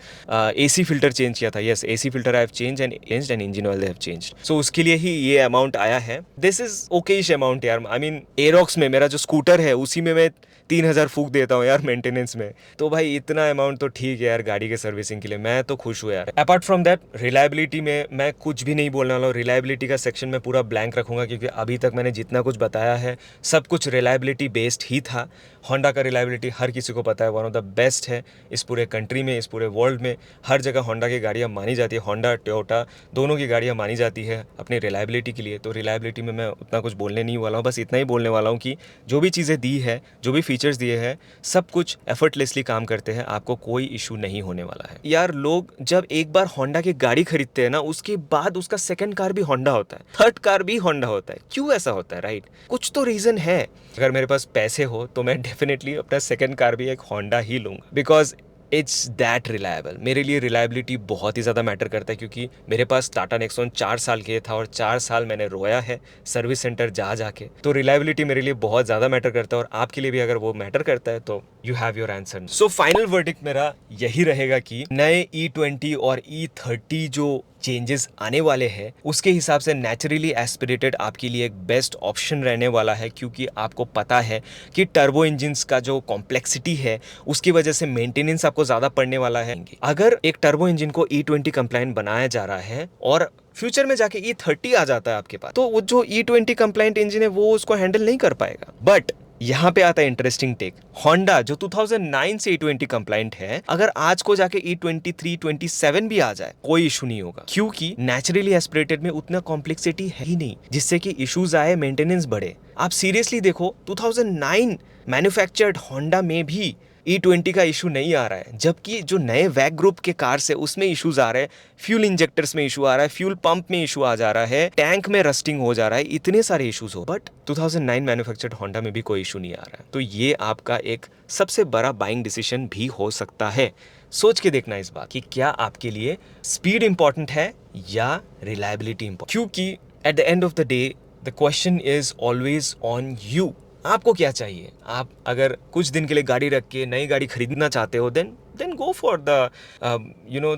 एसी फिल्टर चेंज किया था। Yes, AC filter I have change and engine oil they have changed, so उसके लिए ही ये अमाउंट आया है। दिस इज ओकेश अमाउंट यार। आई मीन एरोक्स में मेरा जो स्कूटर है उसी में मैं 3,000 फूक देता हूँ यार मेंटेनेंस में, तो भाई इतना अमाउंट तो ठीक है यार गाड़ी के सर्विसिंग के लिए, मैं तो खुश हूँ यार। अपार्ट फ्रॉम दैट रिलायबिलिटी में मैं कुछ भी नहीं बोलने वाला हूँ, रिलायबिलिटी का सेक्शन में पूरा ब्लैंक रखूंगा क्योंकि अभी तक मैंने जितना कुछ बताया है सब कुछ रिलायबिलिटी बेस्ड ही था। होंडा का रिलायबिलिटी हर किसी को पता है, वन ऑफ द बेस्ट है इस पूरे कंट्री में, इस पूरे वर्ल्ड में। हर जगह होंडा की गाड़ियाँ मानी जाती है, होंडा टोयोटा दोनों की गाड़ियाँ मानी जाती है अपनी रिलायबिलिटी के लिए। तो रिलायबिलिटी में मैं उतना कुछ बोलने नहीं वाला हूँ, बस इतना ही बोलने वाला हूँ कि जो भी चीज़ें दी है, जो भी फीचर्स दिए हैं, सब कुछ एफर्टलेसली काम करते हैं, आपको कोई इशू नहीं होने वाला है यार। लोग जब एक बार होंडा की गाड़ी खरीदते हैं ना, उसके बाद उसका सेकंड कार भी होंडा होता है, थर्ड कार भी होंडा होता है। क्यों ऐसा होता है? राइट, कुछ तो रीजन है। अगर मेरे पास पैसे हो तो मैं डेफिनेटली अपना सेकंड कार भी एक होंडा ही लूंगा, बिकॉज इट्स दैट रिलायबल। मेरे लिए रिलायबिलिटी बहुत ही ज़्यादा मैटर करता है क्योंकि मेरे पास टाटा नेक्सॉन 4 साल के था और 4 साल मैंने रोया है सर्विस सेंटर जा जाके। तो रिलायबिलिटी मेरे लिए बहुत ज़्यादा मैटर करता है और आपके लिए भी अगर वो मैटर करता है तो you have your answer. So final verdict मेरा यही रहेगा कि नए E20 और E30 जो चेंजेस आने वाले हैं उसके हिसाब से नेचुरली एस्पिरेटेड आपके लिए एक बेस्ट ऑप्शन रहने वाला है, क्योंकि आपको पता है कि टर्बो इंजिन्स का जो कॉम्प्लेक्सिटी है उसकी वजह से मेंटेनेंस आपको ज़्यादा पड़ने वाला है। अगर एक टर्बो इंजन को E20 कंप्लायंट बनाया जा रहा है और फ्यूचर में जाके E30 आ जाता है आपके पास, तो वो जो E20 कंप्लायंट इंजन है वो उसको हैंडल नहीं कर पाएगा। बट यहाँ पे आता है इंटरेस्टिंग टेक। होंडा जो 2009 से E20 कंप्लायंट है, अगर आज को जाके E23, 27 भी आ जाए कोई इशू नहीं होगा, क्योंकि नेचुरली एस्पिरेटेड में उतना कॉम्प्लेक्सिटी है ही नहीं जिससे कि इश्यूज आए, मेंटेनेंस बढ़े। आप सीरियसली देखो 2009 मैन्युफैक्चर्ड होंडा में भी E20 का इशू नहीं आ रहा है, जबकि जो नए वैग ग्रुप के कार्स है उसमें इश्यूज आ रहे हैं, फ्यूल इंजेक्टर्स में इशू आ रहा है, फ्यूल पंप में इशू आ जा रहा है, टैंक में रस्टिंग हो जा रहा है, इतने सारे इश्यूज हो, बट 2009 मैन्युफैक्चर्ड होंडा में भी कोई इशू नहीं आ रहा है। तो ये आपका एक सबसे बड़ा बाइंग डिसीजन भी हो सकता है। सोच के देखना इस बात कि क्या आपके लिए स्पीड इंपॉर्टेंट है या रिलायबिलिटी इंपॉर्टेंट, क्योंकि at the end of the day the question is always on you. आपको क्या चाहिए? आप अगर कुछ दिन के लिए गाड़ी रख के नई गाड़ी खरीदना चाहते हो then go for the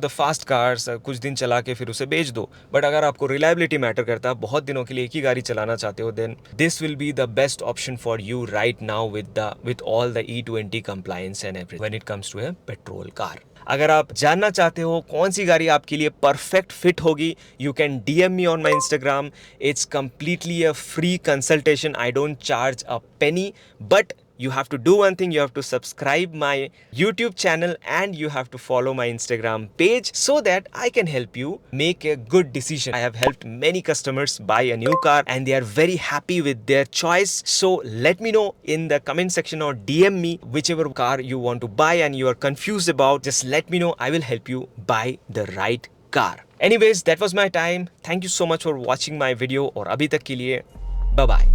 the fast cars, कुछ दिन चला के फिर उसे बेच दो। बट अगर आपको रिलायबिलिटी मैटर करता है, बहुत दिनों के लिए एक ही गाड़ी चलाना चाहते हो, then this will be the best option for you right now with all the E20 compliance and everything when it comes to a petrol car. अगर आप जानना चाहते हो कौन सी गाड़ी आपके लिए परफेक्ट फिट होगी, you can DM me on my Instagram. It's completely a free consultation, I don't charge a Penney, but you have to do one thing, you have to subscribe my YouTube channel and you have to follow my Instagram page so that I can help you make a good decision. I have helped many customers buy a new car and they are very happy with their choice. So let me know in the comment section or DM me whichever car you want to buy and you are confused about, just let me know. I will help you buy the right car. Anyways, that was my time. Thank you so much for watching my video और अभी तक के लिए bye bye.